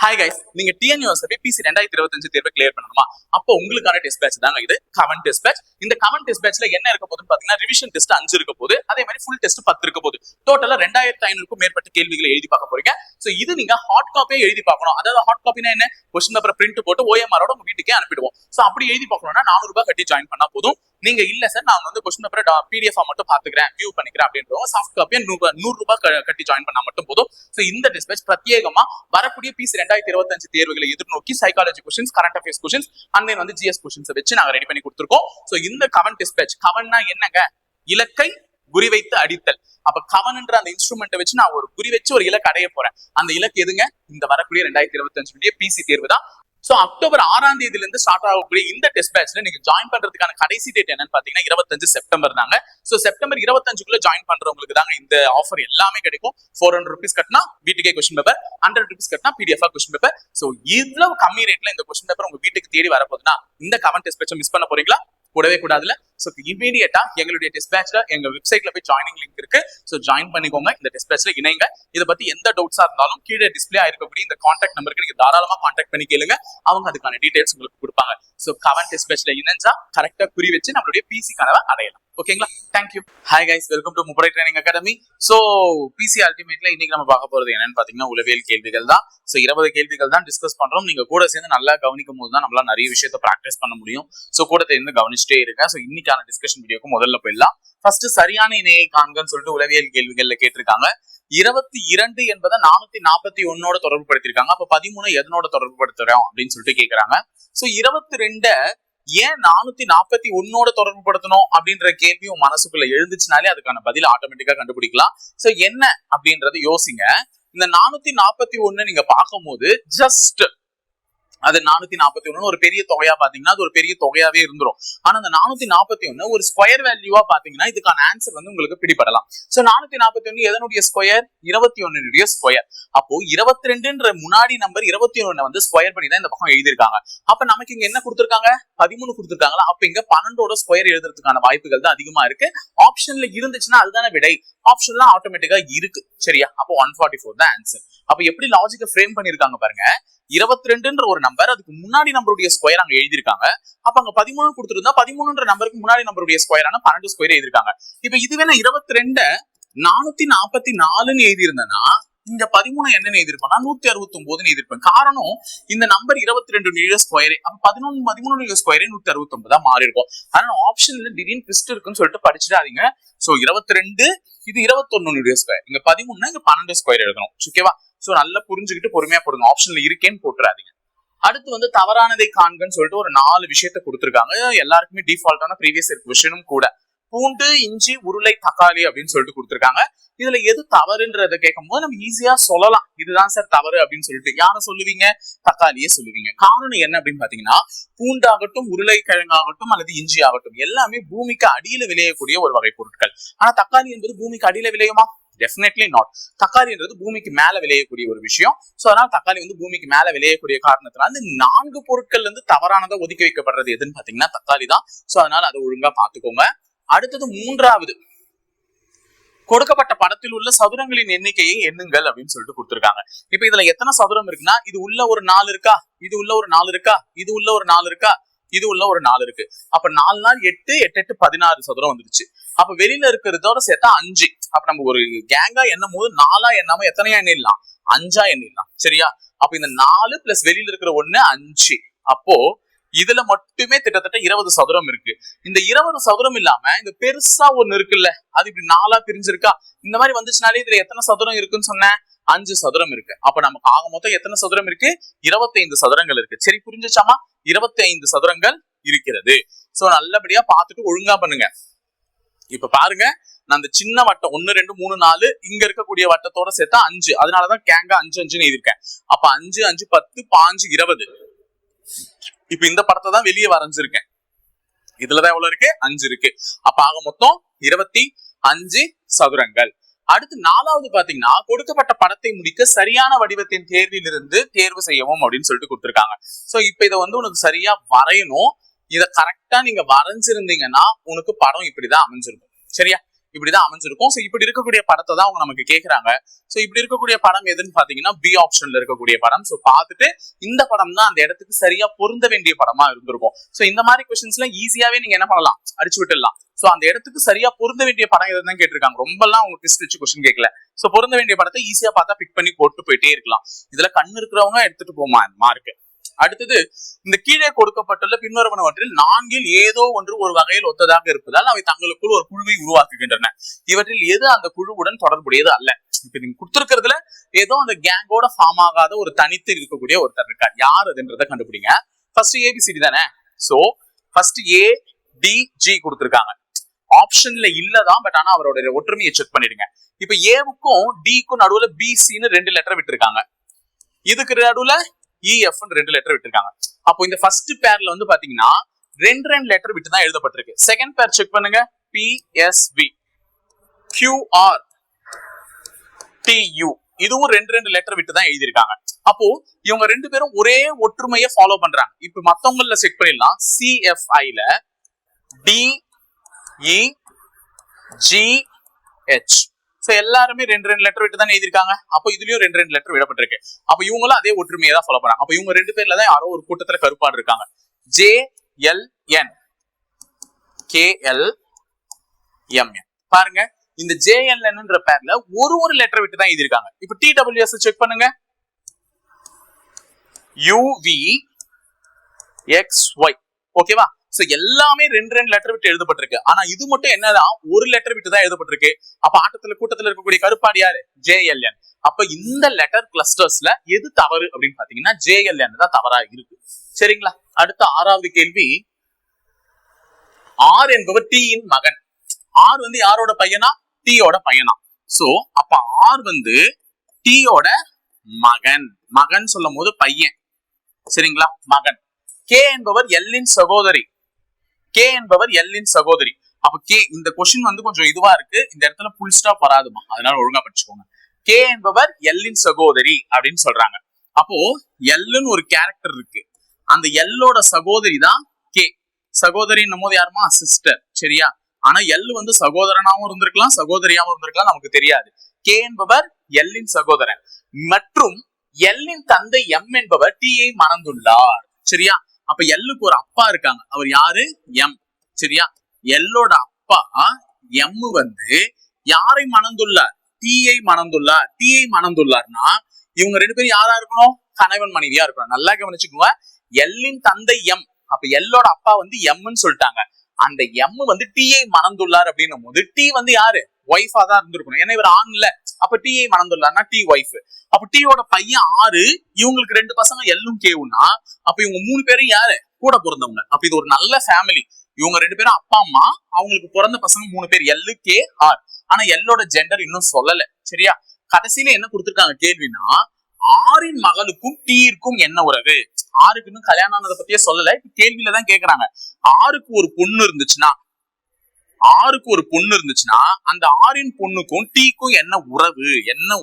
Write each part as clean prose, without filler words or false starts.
Hi guys, நீங்க டிஎன்யூஎஸ்எஃப் PC 2025 தேர்வை clear பண்ணணுமா? அப்போ உங்களுக்கான டெஸ்ட் பேட்ச் தாங்க இது, கமெண்ட் டெஸ்ட் பேட்ச். இந்த கமெண்ட் டெஸ்ட் பேட்ச்ல என்ன இருக்க போகுதுன்னு பாத்தீங்கன்னா, ரிவிஷன் டெஸ்ட் 5 இருக்க போகுது, அதே மாதிரி ஃபுல் டெஸ்ட் 10 இருக்க போகுது. டோட்டலா 2500க்கும் மேற்பட்ட கேள்விகளை எழுதி பார்க்க போறீங்க. சோ இது நீங்க ஹார்ட் காப்பியா எழுதி பார்க்கணும். அதாவது ஹார்ட் காப்பினா என்ன? கொஸ்டின் பேப்பர் பிரிண்ட் போட்டு ஓஎம்ஆரோட உங்க வீட்டுக்கே அனுப்பிடுவோம். சோ அப்படி எழுதி பார்க்கணும்னா 400 ரூபாய் கட்டி ஜாயின் பண்ணா போதும். நீங்க இல்ல சார், நான் வந்து கொஸ்டின் பேப்பர் பிடிஎஃப் மட்டும் பாத்துக்கிறேன், வியூ பண்ணிக்கிறேன் அப்படின்றவங்க சாஃப்ட் காப்பியா 100 ரூபாய் கட்டி ஜாயின் பண்ணா மட்டும் போதும். சோ இந்த டெஸ்ட் பேட்ச் பிரத்யேகமா வரக்கூடிய பிசி 2025 தேர்வுகளை எதிர்நோக்கி psychology questions, current affairs questions, and வந்து ஜிஎஸ் கொஸ்டின்ஸ் வச்சு நாங்க ரெடி பண்ணி கொடுத்துருக்கோம். சோ இந்த கமெண்ட் டெஸ்ட் பேட்ச், கவன்னா என்னங்க? இலக்கை குறிவைத்து அடித்தல். அப்ப கவன்ன்ற அந்த இன்ஸ்ட்ருமெண்ட் வச்சு நான் ஒரு குறி வச்சு ஒரு இலக்கு அடைய போறேன். அந்த இலக்கு எதுங்க? இந்த வரக்கூடிய 2025 பிசி தேர்வு தான். சோ அக்டோபர் 6ஆம் தேதியில இருந்து ஸ்டார்ட் ஆகக்கூடிய இந்த டெஸ்ட் பேட்ச்ல நீங்க ஜாயின் பண்றதுக்கான கடைசி டேட் என்னன்னு பாத்தீங்கன்னா 25 செப்டம்பர் தாங்க. சோ செப்டம்பர் 25க்குள்ள ஜாயின் பண்றவங்களுக்கு தாங்க இந்த ஆஃபர் எல்லாமே கிடைக்கும். 400 rupees கட்டினா வீட்டுக்கே கொஸ்டின் பேப்பர், 100 rupees கட்டினா பிடிஎஃப் கொஸ்டின் பேப்பர். சோ இவ்வளவு கம்மி ரேட்ல இந்த கொஸ்டின் பேப்பர் உங்க வீட்டுக்கு தேடி வரப்போகுதுன்னா இந்த கமெண்ட் டெஸ்ட் பேட்சை மிஸ் பண்ண போறீங்களா? கூடவே கூடாதுல. சோ இமீடியட்டா எங்களுடைய டெஸ்ட் பேட்ச்ல எங்க வெப்சைட்ல போய் ஜாயினிங் லிங்க் இருக்கு. சோ ஜாயின் பண்ணிக்கோங்க, இந்த டெஸ்ட் பேட்ச்ல இணைங்க. இதை பத்தி எந்த டவுட்ஸா இருந்தாலும் கீழே டிஸ்பிளே ஆயிருக்கக்கூடிய இந்த கான்டாக்ட் நம்பருக்கு நீங்க தாராளமா கான்டாக்ட் பண்ணி கேளுங்க. அவங்க அதுக்கான டீடைல்ஸ் உங்களுக்கு கொடுப்பாங்க. சோ கமெண்ட் டெஸ்ட் பேட்ச்ல இணைஞ்சா கரெக்டா குறி வச்சு நம்மளுடைய பிசி கனவை அடையலாம். ஓகேங்களா? Thank you. Hi guys, welcome to முப்படை ட்ரைனிங் அகாடமி. சோ பிசி அல்டிமேட்ல இன்னைக்கு நம்ம பார்க்க போறது என்னன்னு பாத்தீங்கன்னா உளவியல் கேள்விகள் தான். சோ 20 கேள்விகள் தான் டிஸ்கஸ் பண்றோம். நீங்க கூட சேர்ந்து நல்லா கவனிக்கும் போது தான் நம்மளால நிறைய விஷயத்த பிராக்டிஸ் பண்ண முடியும். சோ கூட சேர்ந்து கவனிச்சுட்டே இருங்க. சோ இன்னைக்கான டிஸ்கஷன் வீடியோக்கு முதல்ல போயிடலாம். ஃபர்ஸ்ட் சரியான இணையை காண்கன்னு சொல்லிட்டு உளவியல் கேள்விகள்ல கேட்டிருக்காங்க. 22 என்பதை 441 தொடர்பு படுத்திருக்காங்க. அப்ப 13 எதனோட தொடர்பு படுத்துறோம் அப்படின்னு சொல்லிட்டு கேக்குறாங்க. சோ 22 ஏன் 441 தொடர்பு படுத்தணும் அப்படின்ற கேள்வியும் மனசுக்குள்ள எழுந்துச்சுனாலே அதுக்கான பதில் ஆட்டோமேட்டிக்கா கண்டுபிடிக்கலாம். சோ என்ன அப்படின்றத யோசிங்க. இந்த 441 நீங்க பார்க்கும் போது ஜஸ்ட் அது 441 ஒரு பெரிய தொகையா பாத்தீங்கன்னா அது ஒரு பெரிய தொகையாவே இருந்துரும். ஆனா அந்த 441 ஒரு ஸ்கொயர் வேல்யூவா பாத்தீங்கன்னா இதுக்கான ஆன்சர் வந்து உங்களுக்கு பிடிபடலாம். சோ 441 எதனுடைய ஸ்கொயர்? 21 ஸ்கொயர். அப்போ 22ன்ற முன்னாடி நம்பர் 21 வந்து ஸ்கொயர் பண்ணி தான் இந்த பக்கம் எழுதியிருக்காங்க. அப்ப நமக்கு இங்க என்ன கொடுத்திருக்காங்க? 13 கொடுத்திருக்காங்களா? அப்ப இங்க 12ஓட ஸ்கொயர் எழுதுறதுக்கான வாய்ப்புகள் தான் அதிகமா இருக்கு. ஆப்ஷன்ல இருந்துச்சுன்னா அதுதானே விடை. ஆப்ஷன்லாம் ஆட்டோமேட்டிக்கா இருக்கு. சரியா? அப்போ 144 தான் ஆன்சர். அப்ப எப்படி லாஜிக்க ஃப்ரேம் பண்ணிருக்காங்க பாருங்க. 22ன்ற ஒரு நம்பர், அதுக்கு முன்னாடி நம்பருடைய ஸ்கொயர் அங்க எழுதிருக்காங்க. அப்ப அங்க 13 கொடுத்திருந்தா 13ன்ற நம்பருக்கு முன்னாடி நம்பருடைய ஸ்கொயரான 12 ஸ்கொயர் எழுதிருக்காங்க. இப்ப இதுவே நான் 22 444ன்னு எழுதியிருந்தேன்னா இந்த 13 என்னன்னு எழுதிருப்பேன்? 169 எழுதிருப்பேன். காரணம் இந்த நம்பர் 22 ஸ்கொயர். அப்ப 13 ஸ்கொயரே 169 மாறி இருக்கும். அதனால ஆப்ஷன்ல திடீர்னு ட்விஸ்ட் இருக்குன்னு சொல்லிட்டு படிச்சுடாதீங்க. சோ 22 இது 21 ஸ்கொயர், இங்க 13 இங்க 12 ஸ்கொயர் எழுதணும். ஓகேவா? சோ நல்லா புரிஞ்சுக்கிட்டு பொறுமையா போடுங்க. ஆப்ஷன்ல இருக்கேன்னு போட்டுறாதீங்க. அடுத்து வந்து தவறானதை காண்கன்னு சொல்லிட்டு ஒரு 4 விஷயத்த கொடுத்திருக்காங்க. எல்லாருக்குமே டிஃபால்ட்டான ப்ரீவியஸ் இயர் கொஸ்டினும் கூட. பூண்டு, இஞ்சி, உருளை, தக்காளி அப்படின்னு சொல்லிட்டு கொடுத்திருக்காங்க. இதுல எது தவறுன்றத கேட்கும் போது நம்ம ஈஸியா சொல்லலாம், இதுதான் சார் தவறு அப்படின்னு சொல்லிட்டு. யார சொல்லுவீங்க? தக்காளியே சொல்லுவீங்க. காரணம் என்ன அப்படின்னு பாத்தீங்கன்னா, பூண்டாகட்டும், உருளைக்கிழங்காகட்டும் அல்லது இஞ்சி ஆகட்டும் எல்லாமே பூமிக்கு அடியில விளையக்கூடிய ஒரு வகை பொருட்கள். ஆனா தக்காளி என்பது பூமிக்கு அடியில விளையுமா? Definitely not. தக்காளின்றது பூமிக்கு மேல விளையக்கூடிய ஒரு விஷயம். சோ அதனால தக்காளி வந்து பூமிக்கு மேல விளையக்கூடிய காரணத்தினால இந்த 4 பொருட்கள்ல இருந்து தவறானதை ஒதுக்கி வைக்கப்படுறது எதுன்னு பாத்தீங்கன்னா தக்காளி தான். சோ அதனால அதை ஒழுங்கா பாத்துக்கோங்க. அடுத்தது 3வது, கொடுக்கப்பட்ட படத்தில் உள்ள சதுரங்களின் எண்ணிக்கையை எண்ணுங்கள் அப்படின்னு சொல்லிட்டு கொடுத்திருக்காங்க. இப்ப இதுல எத்தனை சதுரம் இருக்குன்னா, இது உள்ள ஒரு 4 இருக்கா, இது உள்ள ஒரு 4 இருக்கா, இது உள்ள ஒரு 4 இருக்கா, இது உள்ள ஒரு 4 இருக்கு. அப்ப 4 நாள் 8, 8 8 16 சதுரம் வந்துருச்சு. அப்ப வெளியில இருக்கிறதோட சேர்த்தா 5. அப்ப நம்ம ஒரு கேங்கா எண்ணும் போது 4ஆ எண்ணாம எத்தனையா எண்ணிடலாம்? 5ஆ எண்ணிடலாம். சரியா? அப்ப இந்த 4 பிளஸ் வெளியில இருக்கிற 1 5. அப்போ இதுல மட்டுமே கிட்டத்தட்ட 20 சதுரம் இருக்கு. இந்த 20 சதுரம் இல்லாம இந்த பெருசா ஒண்ணு இருக்குல்ல, அது இப்படி 4ஆ பிரிஞ்சிருக்கா. இந்த மாதிரி வந்துச்சுனாலே இதுல எத்தனை சதுரம் இருக்குன்னு சொன்னேன்? 5 சதுரம் இருக்கு. அப்ப நமக்கு ஆக மொத்தம் எத்தனை சதுரம் இருக்கு? 25 சதுரங்கள் இருக்கு. சரி, புரிஞ்சுச்சாமா? 25 சதுரங்கள் இருக்கிறது. சோ நல்லபடியா பார்த்துட்டு ஒழுங்கா பண்ணுங்க. இப்ப பாருங்க, நான் அந்த சின்ன வட்டம் 1 2 3 4 இங்க இருக்கக்கூடிய வட்டத்தோட சேர்த்தா 5. அதனாலதான் கேங்கா 5 5ன்னு எழுதியிருக்கேன். அப்ப 5 5 10 5 20. இப்ப இந்த படத்தை தான் வெளியே வரைஞ்சிருக்கேன். இதுலதான் எவ்வளவு இருக்கு? 5 இருக்கு. அப்ப ஆக மொத்தம் 25 சதுரங்கள். அடுத்து 4வது பாத்தீங்கன்னா, கொடுக்கப்பட்ட படத்தை முடிக்க சரியான வடிவத்தின் தேர்விலிருந்து தேர்வு செய்யவும் அப்படின்னு சொல்லிட்டு கொடுத்திருக்காங்க. சோ இப்ப இதை வந்து உனக்கு சரியா வரையணும். இதை கரெக்டா நீங்க வரைஞ்சிருந்தீங்கன்னா உனக்கு படம் இப்படிதான் அமைஞ்சிருக்கும். சரியா? இப்படிதான் அமைஞ்சிருக்கும். சோ இப்படி இருக்கக்கூடிய படத்தை தான் அவங்க நமக்கு கேக்குறாங்க. சோ இப்படி இருக்கக்கூடிய படம் எதுன்னு பாத்தீங்கன்னா பி ஆப்ஷன்ல இருக்கக்கூடிய படம். சோ பார்த்துட்டு இந்த படம் தான் அந்த இடத்துக்கு சரியா பொருந்த வேண்டிய படமா இருந்திருக்கும். சோ இந்த மாதிரி கொஸ்டின்ஸ்ல ஈஸியாவே நீங்க என்ன பண்ணலாம், அடிச்சு விட்டுடலாம். சோ அந்த இடத்துக்கு சரியா பொருந்த வேண்டிய படம் எதுதான் கேட்டிருக்காங்க. ரொம்ப எல்லாம் அவங்க ட்விஸ்ட் வச்சு கொஸ்டின் கேட்கல. சோ பொருந்த வேண்டிய படத்தை ஈஸியா பார்த்தா பிக் பண்ணி போட்டு போயிட்டே இருக்கலாம். இதுல கண்ணு இருக்கிறவங்க எடுத்துட்டு போமா மார்க். அடுத்தது, இந்த கீழே கொடுக்கப்பட்டுள்ள பின்வருவனவற்றில் நான்கில் ஏதோ ஒன்று ஒரு வகையில் ஒத்ததாக இருப்பதால் அவை தங்களுக்குள் ஒரு குழுவை உருவாக்குகின்றன. இவற்றில் எது அந்த குழுவுடன் தொடர்புடையது அல்ல. இப்ப நீங்க கொடுத்திருக்கிறதுல ஏதோ அந்த கேங்கோட ஃபார்ம் ஆகாத ஒரு தனித்து இருக்கக்கூடிய ஒருத்தர் இருக்கார். யார் அதுன்றத கண்டுபிடிங்க. ஃபர்ஸ்ட் ஏபிசிடி தானே. சோ ஃபர்ஸ்ட் ஏ டி ஜி கொடுத்திருக்காங்க. ஆப்ஷன்ல இல்லதான், பட் ஆனா அவரோட ஒற்றுமையை செக் பண்ணிடுங்க. இப்ப ஏவுக்கும் டிக்கும் நடுவுல பிசின்னு 2 லெட்டர் விட்டுருக்காங்க. இதுக்கு நடுவுல EF 2 லெட்டர் விட்டுருக்காங்க. அப்போ இந்த ஃபர்ஸ்ட் பேர்ல வந்து பாத்தீங்கன்னா 2 லெட்டர் விட்டு தான் எழுதப்பட்டிருக்கு. செகண்ட் பேர் செக் பண்ணுங்க. PSV QR TU இதுவும் 2 லெட்டர் விட்டு தான் எழுதியிருக்காங்க. அப்போ இவங்க 2 பேரும் ஒரே ஒற்றுமையை ஃபாலோ பண்றாங்க. இப்ப மத்தவங்கள செக் பண்ணிடலாம். CFI ல DEGH எல்லாருமே 2 லெட்டர் விட்டு தான் எழுதிருக்காங்க. அப்போ இதுலயும் 2 லெட்டர் விடப்பட்டிருக்கு. அப்ப இவங்களும் அதே ஒற்றுமையை தான் ஃபாலோ பண்றாங்க. அப்ப இவங்க 2 பேர்ல தான் யாரோ ஒரு கூட்டத்துல கருப்பாடு இருக்காங்க. JLN KLMN பாருங்க. இந்த JLNன்ற பேர்ல ஒரு லெட்டர் விட்டு தான் எழுதிருக்காங்க. இப்ப TWS செக் பண்ணுங்க. UVXY ஓகேவா. சோ எல்லாமே 2 லெட்டர் விட்டு எழுதப்பட்டிருக்கு. ஆனா இது மட்டும் என்னதான் ஒரு லெட்டர் விட்டு தான் எழுதப்பட்டிருக்கு. அப்ப ஆட்டத்துல கூட்டத்துல இருக்கக்கூடிய கருப்பாடு யாரு? JLN. அப்ப இந்த லெட்டர் கிளஸ்டர்ஸ்ல எது தவறு அப்படின்னு பாத்தீங்கன்னா JLN தான் தவறா இருக்கு. சரிங்களா. அடுத்த 6வது கேள்வி. R என்பவர் T இன் மகன். R வந்து யாரோட பையனா? T யோட பையனா. சோ அப்ப R வந்து T யோட மகன். மகன் சொல்லும் போது பையன். சரிங்களா, மகன். K என்பவர் L இன் சகோதரி. K என்பவர் L இன் சகோதரி. அப்ப K இந்த கொஸ்டின் வந்து கொஞ்சம் இதுவா இருக்கு. இந்த இடத்துல புல் ஸ்டாப் வராதுமா, அதனால ஒழுங்கா படிச்சுக்கோங்க. K என்பவர் L இன் சகோதரி அப்படின்னு சொல்றாங்க. அப்போ Lன்னு ஒரு கேரக்டர் இருக்கு. அந்த Lோட சகோதரி தான் K. சகோதரின்னும் போது யாருமா? சிஸ்டர். சரியா. ஆனா L வந்து சகோதரனாவும் இருந்திருக்கலாம், சகோதரியாவும் இருந்திருக்கலாம், நமக்கு தெரியாது. K என்பவர் L இன் சகோதரன் மற்றும் L இன் தந்தை M என்பவர் T ஐ மணந்துள்ளார். சரியா. அப்ப Lக்கு ஒரு அப்பா இருக்காங்க. அவர் யாரு? M. சரியா. Lோட அப்பா M வந்து யாரை மணந்துள்ளார்? T ஐ மணந்துள்ளார். T ஐ மணந்துள்ளார்னா இவங்க 2 பேரும் யாரா இருக்கணும்? கணவன் மனைவியா இருக்கணும். நல்லா கவனிச்சுக்கோங்க. Lன் தந்தை M. அப்ப Lோட அப்பா வந்து Mன்னு சொல்லிட்டாங்க. அந்த M வந்து T ஐ மணந்துள்ளார் அப்படின்னும் போது T வந்து யாரு? ஒய்ஃபா தான் இருந்திருக்கணும். ஏன்னா இவர் ஆண் இல்ல. அப்ப T ஐ மணந்துள்ளார்னா T ஒய்ஃப். அப்ப T யோட பையன் 6. இவங்களுக்கு 2 பசங்க Lலும் Kவும்னா அப்ப இவங்க 3 பேரும் யாரு? கூட பிறந்தவங்க. அப்ப இது ஒரு நல்ல ஃபேமிலி. இவங்க 2 பேரும் அப்பா அம்மா, அவங்களுக்கு பிறந்த பசங்க 3 பேர் L K R. ஆனா Lோட ஜெண்டர் இன்னும் சொல்லல. சரியா. கடைசியில என்ன கொடுத்திருக்காங்க கேள்வினா, ஆரின் மகளுக்கும் Tக்கும் என்ன உறவு? ஆருக்கு இன்னும் கல்யாணம் ஆனதை பத்தியே சொல்லல. கேள்வியில தான் கேக்குறாங்க. ஆருக்கு ஒரு பொண்ணு இருந்துச்சுன்னா அந்த ஆரின் பொண்ணுக்கும் Tக்கும் என்ன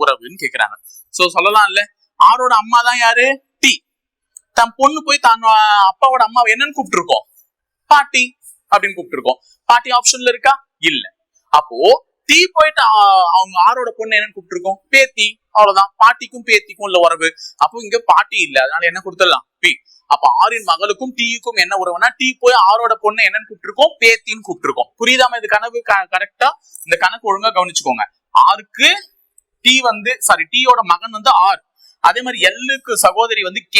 உறவுன்னு கேக்குறாங்க. சோ சொல்லலாம் இல்ல, ஆரோட அம்மா தான் யாரு? T. தன் பொண்ணு போய் தான் அப்பாவோட அம்மாவை என்னன்னு கூப்பிட்டு இருக்கோம்? பாட்டி அப்படின்னு கூப்பிட்டு இருக்கோம். பாட்டி ஆப்ஷன்ல இருக்கா? இல்ல. அப்போ T போயிட்டு அவங்க ஆரோட பொண்ணு என்னன்னு கூப்பிட்டு இருக்கோம்? பேத்தி. அவ்வளவுதான். பாட்டிக்கும் பேத்திக்கும் உள்ள உறவு. அப்போ இங்க பாட்டி இல்ல, அதனால என்ன கொடுத்துடலாம்? P. அப்ப ஆரின் மகளுக்கும் Tக்கும் என்ன உறவுனா T போய் ஆரோட பொண்ணு என்னன்னு கூப்பிட்டு இருக்கோம்? பேத்தின்னு கூப்பிட்டு இருக்கோம். புரியுதாம? இது கணக்கு கரெக்டா? இந்த கணக்கு ஒழுங்கா கவனிச்சுக்கோங்க. ஆருக்கு T வந்து Tயோட மகன் வந்து R. அதே மாதிரி Lக்கு சகோதரி வந்து K.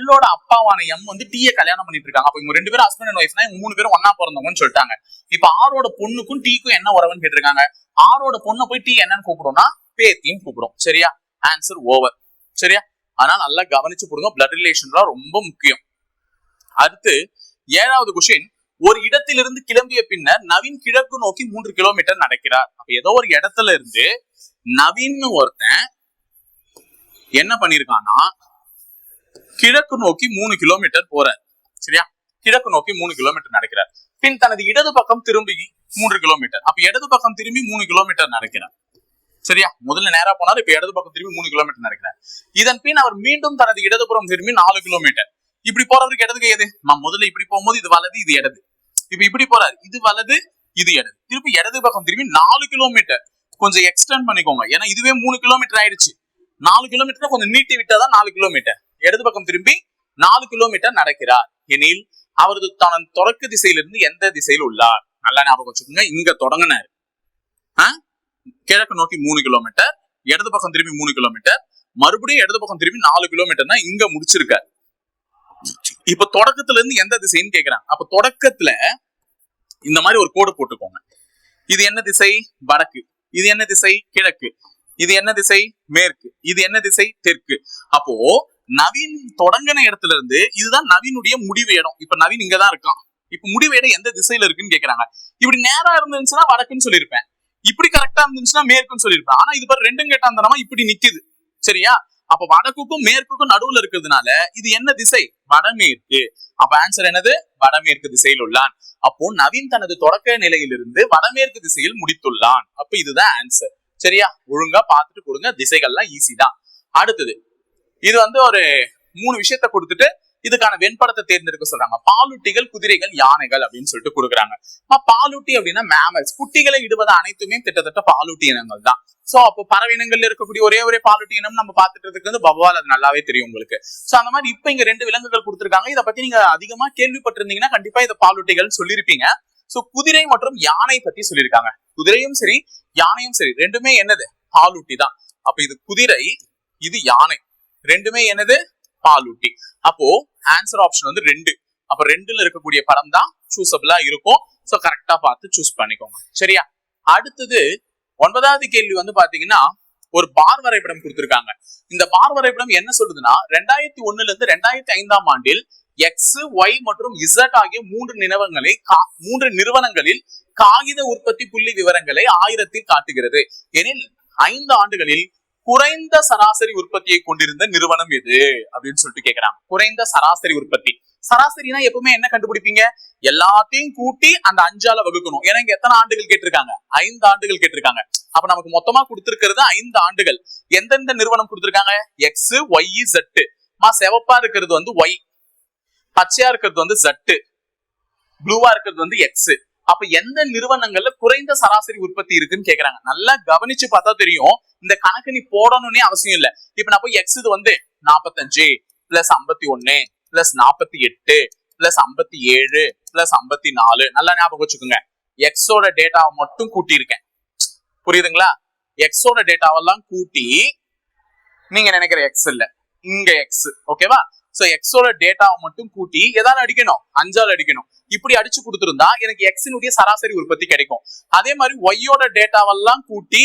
Lோட அப்பாவான M வந்து T கல்யாணம் பண்ணிட்டு இருக்காங்க. அப்ப இவங்க 2 பேரும் ஹஸ்பண்ட் அண்ட் ஒய்ஃப்னா இவங்க 3 பேரும் ஒன்னா பிறந்தவங்கன்னு சொல்லிட்டாங்க. இப்ப ஆரோட பொண்ணுக்கும் Tக்கும் என்ன உறவுன்னு கேட்டிருக்காங்க. ஆரோட பொண்ணை போய் T என்னன்னு கூப்பிடும்னா பேத்தின்னு கூப்பிடும். சரியா. Answer over. சரியா. ஆனா நல்லா கவனிச்சு போடுங்க. பிளட் ரிலேஷன்லாம் ரொம்ப முக்கியம். அடுத்து 7வது கொஸ்டின். ஒரு இடத்திலிருந்து கிளம்பிய பின்னர் நவீன் கிழக்கு நோக்கி 3 கிலோமீட்டர் நடக்கிறார். அப்ப ஏதோ ஒரு இடத்துல இருந்து நவீன் ஒருத்தன் என்ன பண்ணிருக்கான்னா கிழக்கு நோக்கி 3 கிலோமீட்டர் போறார். சரியா. கிழக்கு நோக்கி 3 கிலோமீட்டர் நடக்கிறார். பின் தனது இடது பக்கம் திரும்பி 3 கிலோமீட்டர். அப்ப இடது பக்கம் திரும்பி 3 கிலோமீட்டர் நடக்கிறார். சரியா. முதல்ல நேரா போனார், இப்ப இடது பக்கம் திரும்பி 3 கிலோமீட்டர் நடக்கிறார். இதன் பின் அவர் மீண்டும் தனது இடதுபுறம் திரும்பி 4 கிலோமீட்டர். இப்படி போறவருக்கு இடது கை எது? முதல்ல இப்படி போகும்போது இது வலது, இது இடது. இப்ப இப்படி போறாரு, இது வலது, இது இடது. திருப்பி இடது பக்கம் திரும்பி 4 கிலோமீட்டர் கொஞ்சம் எக்ஸ்டெண்ட் பண்ணிக்கோங்க. ஏன்னா இதுவே 3 கிலோமீட்டர் ஆயிடுச்சு. 4 கிலோமீட்டர் கொஞ்சம் நீட்டி விட்டாதான் 4 கிலோமீட்டர். இடது பக்கம் திரும்பி 4 கிலோமீட்டர் நடக்கிறார் எனில் அவரது தன் தொடக்க திசையிலிருந்து எந்த திசையில் உள்ளார்? நல்லா ஞாபகம் வச்சுக்கோங்க. இங்க தொடங்கினார், கிழக்கு நோக்கி 3 கிலோமீட்டர், இடது பக்கம் திரும்பி 3 கிலோமீட்டர், மறுபடியும் இடது பக்கம் திரும்பி 4 கிலோமீட்டர்னா இங்க முடிச்சிருக்காரு. இப்ப தொடக்கத்துல இருந்து எந்த திசைன்னு கேக்குறாங்க. அப்ப தொடக்கத்துல இந்த மாதிரி ஒரு கோடு போட்டுக்கோங்க. இது என்ன திசை? வடக்கு. இது என்ன திசை? கிழக்கு. இது என்ன திசை? மேற்கு. இது என்ன திசை? தெற்கு. அப்போ நவீன் தொடங்கின இடத்துல இருந்து இதுதான் நவீனுடைய முடிவு இடம். இப்ப நவீன் இங்கதான் இருக்கான். இப்ப முடிவு இடம் எந்த திசையில இருக்குன்னு கேக்குறாங்க. இப்படி நேரா இருந்துச்சுன்னா வடக்குன்னு சொல்லியிருப்பேன், இப்படி கரெக்டா இருந்துச்சுன்னா மேற்குன்னு சொல்லியிருப்பேன். ஆனா இது பாரு ரெண்டும் கேட்டாந்தனமா இப்படி நிக்குது. சரியா? அப்ப வடக்குக்கும் மேற்குக்கும் நடுவுல இருக்கிறதுனால இது என்ன திசை? வடமேற்கு. அப்ப ஆன்சர் என்னது? வடமேற்கு திசையில் உள்ளான். அப்போ நவீன் தனது தொடக்க நிலையிலிருந்து வடமேற்கு திசையில் முடித்துள்ளான். அப்ப இதுதான் ஆன்சர். சரியா? ஒழுங்கா பார்த்துட்டு கொடுங்க. திசைகள்லாம் ஈஸி தான். அடுத்தது இது ஒரு 3 விஷயத்த கொடுத்துட்டு இதுக்கான வெண்படத்தை தேர்ந்தெடுக்க சொல்றாங்க. பாலூட்டிகள், குதிரைகள், யானைகள் அப்படின்னு சொல்லிட்டு கொடுக்குறாங்க. பாலூட்டி அப்படின்னா மேமல்ஸ், குட்டிகளை இடுவது அனைத்துமே கிட்டத்தட்ட பாலூட்டி இனங்கள் தான். சோ அப்போ பறவை இனங்கள்ல இருக்கக்கூடிய ஒரே பாலூட்டி இனம் நம்ம பார்த்துட்டு இருக்கிறது வௌவால். அது நல்லாவே தெரியும் உங்களுக்கு. சோ அந்த மாதிரி இப்ப இங்க 2 விலங்குகள் கொடுத்திருக்காங்க. இதை பத்தி நீங்க அதிகமா கேள்விப்பட்டிருந்தீங்கன்னா கண்டிப்பா இதை பாலூட்டிகள் சொல்லியிருப்பீங்க. சோ குதிரை மற்றும் யானை பத்தி சொல்லியிருக்காங்க. குதிரையும் சரி யானையும் சரி ரெண்டுமே என்னது? பாலூட்டி தான். அப்ப இது குதிரை, இது யானை, ரெண்டுமே என்னது? பாலூட்டி. அப்போ ஆன்சர் ஆப்ஷன் 2. அப்ப 2ல இருக்கக்கூடிய படம் தான் சூஸபிளா இருக்கும். சோ கரெக்டா பார்த்து சூஸ் பண்ணிக்கோங்க. சரியா? அடுத்தது 9வது கேள்வி பாத்தீங்கன்னா ஒரு பார் வரைபடம் கொடுத்திருக்காங்க. இந்த பார் வரைபடம் என்ன சொல்லுதுன்னா 2001 இருந்து 2005ஆம் ஆண்டில் எக்ஸ், ஒய் மற்றும் இசட் ஆகிய 3 நிறுவனங்களில் காகித உற்பத்தி புள்ளி விவரங்களை 1000 காட்டுகிறது. எனில் 5 ஆண்டுகளில் குறைந்த சராசரி உற்பத்தியை கொண்டிருந்த நிறுவனம் எது அப்படின்னு சொல்லிட்டு கேக்குறாங்க. குறைந்த சராசரி உற்பத்தி. சராசரினா எப்பவுமே என்ன கண்டுபிடிப்பீங்க? எல்லாத்தையும் கூட்டி அந்த 5ஆல வகுக்கணும். ஏன்னா இங்க எத்தனை ஆண்டுகள் கேட்டிருக்காங்க? 5 ஆண்டுகள் கேட்டிருக்காங்க. அப்ப நமக்கு மொத்தமா கொடுத்திருக்கிறது 5 ஆண்டுகள். எந்தெந்த நிறுவனம் கொடுத்திருக்காங்க? X, Y, jet. செவப்பா இருக்கிறது ஒய், பச்சையா இருக்கிறது ஜெட், ப்ளூவா இருக்கிறது எக்ஸ். அப்ப எந்த நிறுவனங்கள்ல குறைந்த சராசரி உற்பத்தி இருக்குன்னு கேக்குறாங்க. நல்லா கவனிச்சு பார்த்தா தெரியும். இந்த கணக்கு நீ போடணும்னே அவசியம் இல்ல. இப்ப நான் போய் X 45 plus 51 plus 48 plus 57 plus 54 நல்லா ஞாபகம் வச்சுக்கோங்க. எக்ஸோட டேட்டாவை மட்டும் கூட்டி இருக்கேன். புரியுதுங்களா? எக்ஸோட டேட்டாவெல்லாம் கூட்டி நீங்க நினைக்கிற எக்ஸ் இல்ல, இங்க எக்ஸ். ஓகேவா? சோ எக்ஸோட டேட்டாவை மட்டும் கூட்டி எதால அடிக்கணும்? 5ஆல அடிக்கணும். இப்படி அடிச்சு கொடுத்திருந்தா எனக்கு எக்ஸினுடைய சராசரி உற்பத்தி கிடைக்கும். அதே மாதிரி ஒய்யோட டேட்டாவெல்லாம் கூட்டி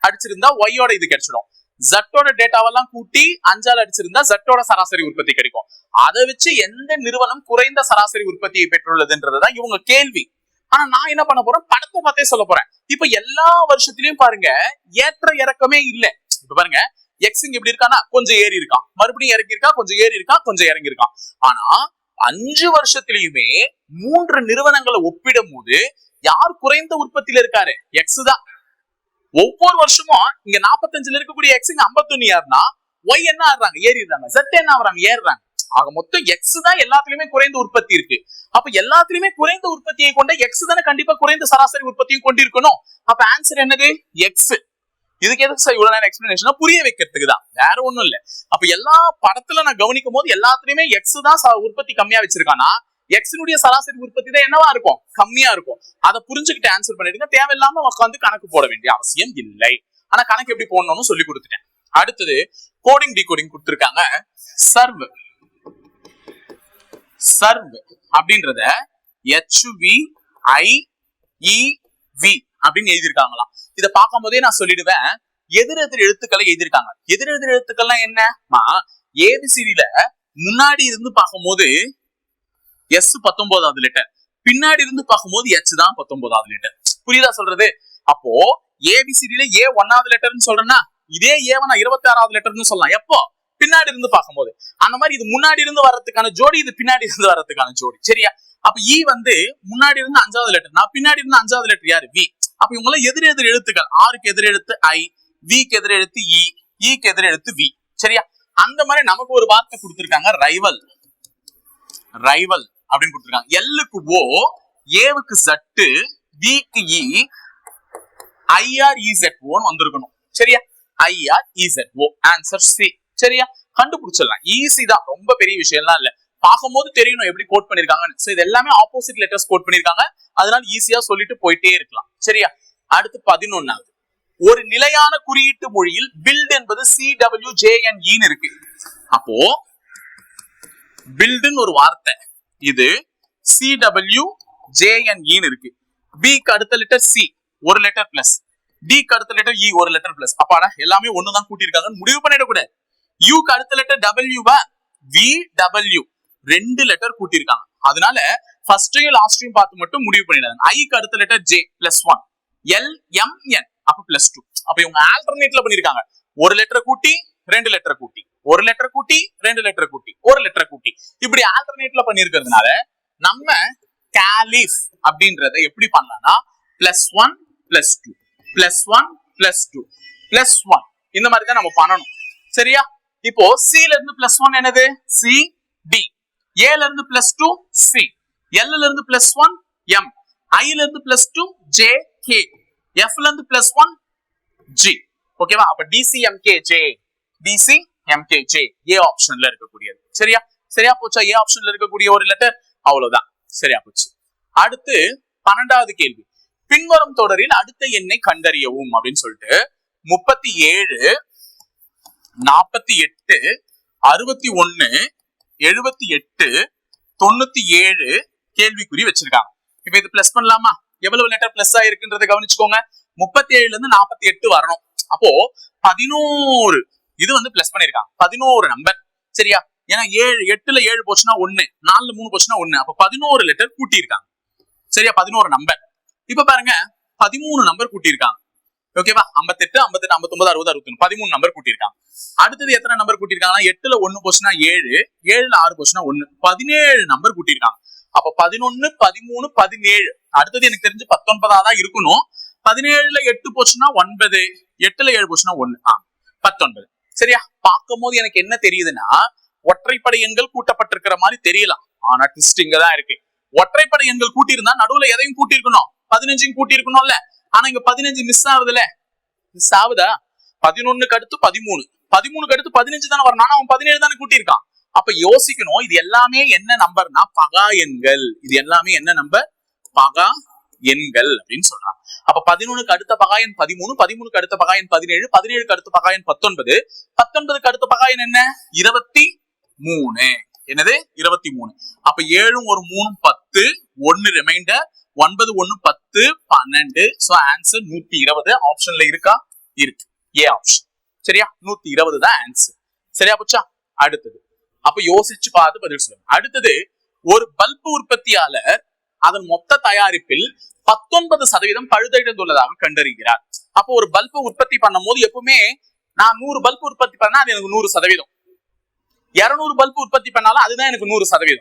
அடிச்சிருந்தா ஒய்யோட இது கிடைச்சிடும். ஜட்டோட டேட்டாவெல்லாம் கூட்டி 5ஆல அடிச்சிருந்தா ஜட்டோட சராசரி உற்பத்தி கிடைக்கும். அதை வச்சு எந்த நிறுவனம் குறைந்த சராசரி உற்பத்தியை பெற்றுள்ளதுன்றதுதான் இவங்க கேள்வி. ஆனா நான் என்ன பண்ண போறேன்? படத்தை பார்த்தே சொல்ல போறேன். இப்ப எல்லா வருஷத்திலயும் பாருங்க ஏற்ற இறக்கமே இல்ல. இப்ப பாருங்க எக்ஸ் இங்க எப்படி இருக்கானா கொஞ்சம் ஏறி இருக்கான், மறுபடியும் இறங்கி இருக்கா, கொஞ்சம் ஏறி இருக்கான், கொஞ்சம் இறங்கி இருக்கான். ஆனா 5 வருஷத்திலயுமே 3 நிறுவனங்களை ஒப்பிடும் போது யார் குறைந்த உற்பத்தியில இருக்காரு? எக்ஸ் தான். ஒவ்வொரு வருஷமும் இங்க 45ல இருக்கக்கூடிய எக்ஸ் இங்க 51 யாருன்னா ஒய் என்ன ஆடுறாங்க? ஏறிடுறாங்க. ஜெட் என்ன ஆகுறாங்க? ஏறுறாங்க. ஆக மொத்தம் எக்ஸ் தான் எல்லாத்துலயுமே குறைந்த உற்பத்தி இருக்கு. அப்ப எல்லாத்துலயுமே குறைந்த உற்பத்தியை கொண்ட எக்ஸ் தானே கண்டிப்பா குறைந்த சராசரி உற்பத்தியும் கொண்டிருக்கணும். அப்ப ஆன்சர் என்னது? எக்ஸ். இதுக்கு எதுக்கு சார் இவ்வளவு நேரம் எக்ஸ்பிளனேஷன்? புரிய வைக்கிறதுக்கு தான், வேற ஒண்ணும் இல்ல. அப்ப எல்லா படத்துல நான் கவனிக்கும் போது எல்லாத்துலயுமே எக்ஸ் தான் உற்பத்தி கம்மியா வச்சிருக்கானா எக்ஸினுடைய சராசரி உற்பத்தி தான் என்னவா இருக்கும்? கம்மியா இருக்கும். அதை புரிஞ்சுக்கிட்டு ஆன்சர் பண்ணிடுங்க. தேவையில்லாம உட்காந்து கணக்கு போட வேண்டிய அவசியம் இல்லை. ஆனா கணக்கு எப்படி போடணும்னு சொல்லி கொடுத்துட்டேன். அடுத்தது கோடிங் டிகோடிங் கொடுத்திருக்காங்க. சர்வ் அப்படின்றத HVIEV அப்படின்னு எழுதியிருக்காங்களாம். இதை பார்க்கும் போதே நான் சொல்லிடுவேன். எதிரெதிர் எழுத்துக்களை எழுதியிருக்காங்க. எதிரெதிர் எழுத்துக்கள்லாம் என்னமா? ஏபிசிடில முன்னாடி இருந்து பார்க்கும்போது எஸ் 19வது லெட்டர், பின்னாடி இருந்து பார்க்கும்போது எச் தான் 19வது லெட்டர். புரியுதா சொல்றது? அப்போ ஏபிசிடில ஏ 1வது லெட்டர்னு சொல்றேன்னா இதே ஏவ நான் 26வது லெட்டர்னு சொல்லலாம். எப்போ? பின்னாடி இருந்து பார்க்கும்போது. அந்த மாதிரி இது முன்னாடி இருந்து வர்றதுக்கான ஜோடி, இது பின்னாடி இருந்து வர்றதுக்கான ஜோடி. சரியா? அப்ப இ முன்னாடி இருந்து 5வது லெட்டர், நான் பின்னாடி இருந்து 5வது லெட்டர் யாரு? வி. அப்ப இவங்க எதிர் எதிர் எழுத்துக்கள். ஆருக்கு எதிர் எழுத்து ஐ, விக்கு எதிர் எழுத்து இ, ஈக்கு எதிர் எழுத்து வி. சரியா? அந்த மாதிரி நமக்கு ஒரு வார்த்தை கொடுத்திருக்காங்க, ரைவல் அப்படின்னு கொடுத்திருக்காங்க. எல்லுக்கு ஓ, ஏவுக்கு ஜட்டு, விக்கு இ IREZO வந்திருக்கணும். சரியா? IREZO answer C. சரியா? கண்டுபிடிச்சிடலாம். ஈஸி தான், ரொம்ப பெரிய விஷயம்லாம் இல்ல. பார்க்கும்போது தெரியணும் எப்படி கோட் பண்ணிருக்காங்கன்னு. சோ இது எல்லாமே ஆப்போசிட் லெட்டர்ஸ் கோட் பண்ணிருக்காங்க, அதனால ஈஸியா சொல்லிட்டு போயிட்டே இருக்கலாம். சரியா? அடுத்து 11வது, ஒரு நிலையான குறியீட்டு மொழியில் பில்ட் என்பது CWJNE இருக்கு. அப்போ பில்ட்னு ஒரு வார்த்தை, இது CWJNE இருக்கு. B க்கு அடுத்த லெட்டர் C ஒரு லெட்டர் பிளஸ், D க்கு அடுத்த லெட்டர் E ஒரு லெட்டர் பிளஸ். அப்பாடா எல்லாமே ஒண்ணுதான் கூட்டியிருக்காங்கன்னு முடிவு பண்ணிடக்கூடாது. U க்கு அடுத்த லெட்டர் W VW ரெண்டு லெட்டர் கூட்டியிருக்காங்க, அதனால ஃபர்ஸ்டையும் லாஸ்டையும் பார்த்து மட்டும் முடிவு பண்ணிடுறாங்க. I க்கு அடுத்த லெட்டர் J +1 LMN அப்ப +2. அப்ப இவங்க ஆல்டர்னேட்ல பண்ணிருக்காங்க, ஒரு லெட்டர் கூட்டி ரெண்டு லெட்டர் கூட்டி, ஒரு லெட்டர் கூட்டி ரெண்டு லெட்டர் கூட்டி, ஒரு லெட்டர் கூட்டி, இப்படி ஆல்டர்னேட்ல பண்ணிருக்கிறதுனால நம்ம காலிஃப் அப்படின்றத எப்படி பண்ணலாம்னா +1 +2 +1 +2 +1 இந்த மாதிரி தான் நம்ம பண்ணணும். சரியா? இப்போ C ல இருந்து +1 என்னது? C D. A ல இருந்து +2 C. L ல இருந்து +1 M. I ல இருந்து +2 J K. F ல இருந்து +1 G. ஓகேவா? அப்ப DCMKJ DCMKJ A ஆப்ஷன்ல இருக்கக்கூடியது. சரியா? சரியா போச்சா? A ஆப்ஷன்ல இருக்கக்கூடிய ஒரு லெட்டர், அவ்வளவுதான். சரியா போச்சு. அடுத்து 12வது கேள்வி, பின்வரும் தொடரில் அடுத்த எண்ணை கண்டறியவும் அப்படின்னு சொல்லிட்டு 37 48 61 78 97 கேள்விக்குறி வச்சிருக்காங்க. இப்ப இது பிளஸ் பண்ணலாமா? எவ்வளவு லெட்டர் பிளஸ் ஆயிருக்குன்றதை கவனிச்சுக்கோங்க. 37ல இருந்து 48 வரணும். அப்போ 11 இது வந்து பிளஸ் பண்ணிருக்காங்க, 11 நம்பர். சரியா? ஏன்னா 8ல 7 போச்சுன்னா 1, 4ல 3 போச்சுன்னா 1, அப்ப 11 லெட்டர் கூட்டியிருக்காங்க. சரியா? 11 நம்பர். இப்ப பாருங்க 13 நம்பர் கூட்டியிருக்காங்க. ஓகேவா? 58 58 59 60 61 13 நம்பர் கூட்டியிருக்காங்க. அடுத்தது எத்தனை நம்பர் கூட்டியிருக்காங்கன்னா 8ல 1 போச்சுன்னா 7, 7ல 6 போச்சுன்னா 1, 17 நம்பர் கூட்டியிருக்காங்க. அப்ப 11 13 17, அடுத்தது எனக்கு தெரிஞ்சு 19 தான் இருக்கணும். 17ல 8 போச்சுன்னா 9, 8ல 7 போச்சுன்னா 1, 19. சரியா? பார்க்கும் போது எனக்கு என்ன தெரியுதுன்னா ஒற்றைப்படை எண்கள் கூட்டப்பட்டிருக்கிற மாதிரி தெரியலாம், ஆனா ட்விஸ்ட் இங்க தான் இருக்கு. ஒற்றைப்படை எண்கள் கூட்டி இருந்தா நடுவுல எதையும் கூட்டி இருக்கணும், 15 கூட்டி இருக்கணும்ல. ஆனா இங்க 15 மிஸ் ஆகுதுல, மிஸ் ஆகுதா? 11க்கு அடுத்து 13, 13க்கு அடுத்து 15 தானே வரணும், ஆனா அவன் 17 தானே கூட்டியிருக்கான். அப்ப யோசிக்கணும், இது எல்லாமே என்ன நம்பர்னா பகா எண்கள். இது எல்லாமே என்ன நம்பர்? பகா எண்கள் அப்படின்னு சொல்றாங்க. அப்ப 11க்கு அடுத்த பகா எண் 13, 13க்கு அடுத்த பகா எண் 17, 17க்கு அடுத்த பகா எண் 19, 19க்கு அடுத்த பகா எண் என்ன? 23. என்னது? 23. அப்ப 7 ஒரு 3 10, 1 ரிமைண்டர், 9 1 10 12. சோ ஆன்சர் 120 ஆப்ஷன்ல இருக்கா? இருக்கு, ஏ ஆப்ஷன். சரியா? 120 தான் ஆன்சர். சரியா போச்சா? அடுத்தது அப்ப யோசிச்சு பார்த்து பதில் சொல்லுங்க. அடுத்தது, ஒரு பல்பு உற்பத்தியாளர் அதன் மொத்த தயாரிப்பில் 19% பழுதடைந்துள்ளதாக கண்டறிகிறார். அப்போ ஒரு பல்பு உற்பத்தி பண்ணும் போது எப்பவுமே நான் 100 பல்பு உற்பத்தி பண்ணா அது எனக்கு 100%, 200 பல்பு உற்பத்தி பண்ணாலும் அதுதான் எனக்கு 100%,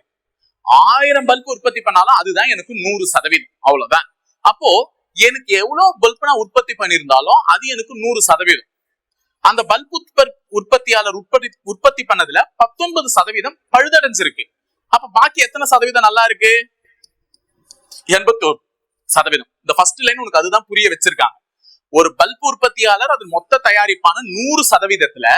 1000 பல்பு உற்பத்தி பண்ணாலும் அதுதான் எனக்கு 100%. அவ்வளவுதான். அப்போ எனக்கு எவ்வளவு பல்பு நான் உற்பத்தி பண்ணியிருந்தாலும் அது எனக்கு 100%. அந்த பல்பு உற்பத்தியாளர் உற்பத்தி பண்ணதுல 19% பழுதடைஞ்சிருக்கு. அப்ப பாக்கி எத்தனை சதவீதம் நல்லா இருக்கு? 81%. இந்த ஃபர்ஸ்ட் லைன் உனக்கு அதுதான் புரிய வச்சிருக்காங்க. ஒரு பல்பு உற்பத்தியாளர் அது மொத்த தயாரிப்பான 100%த்துல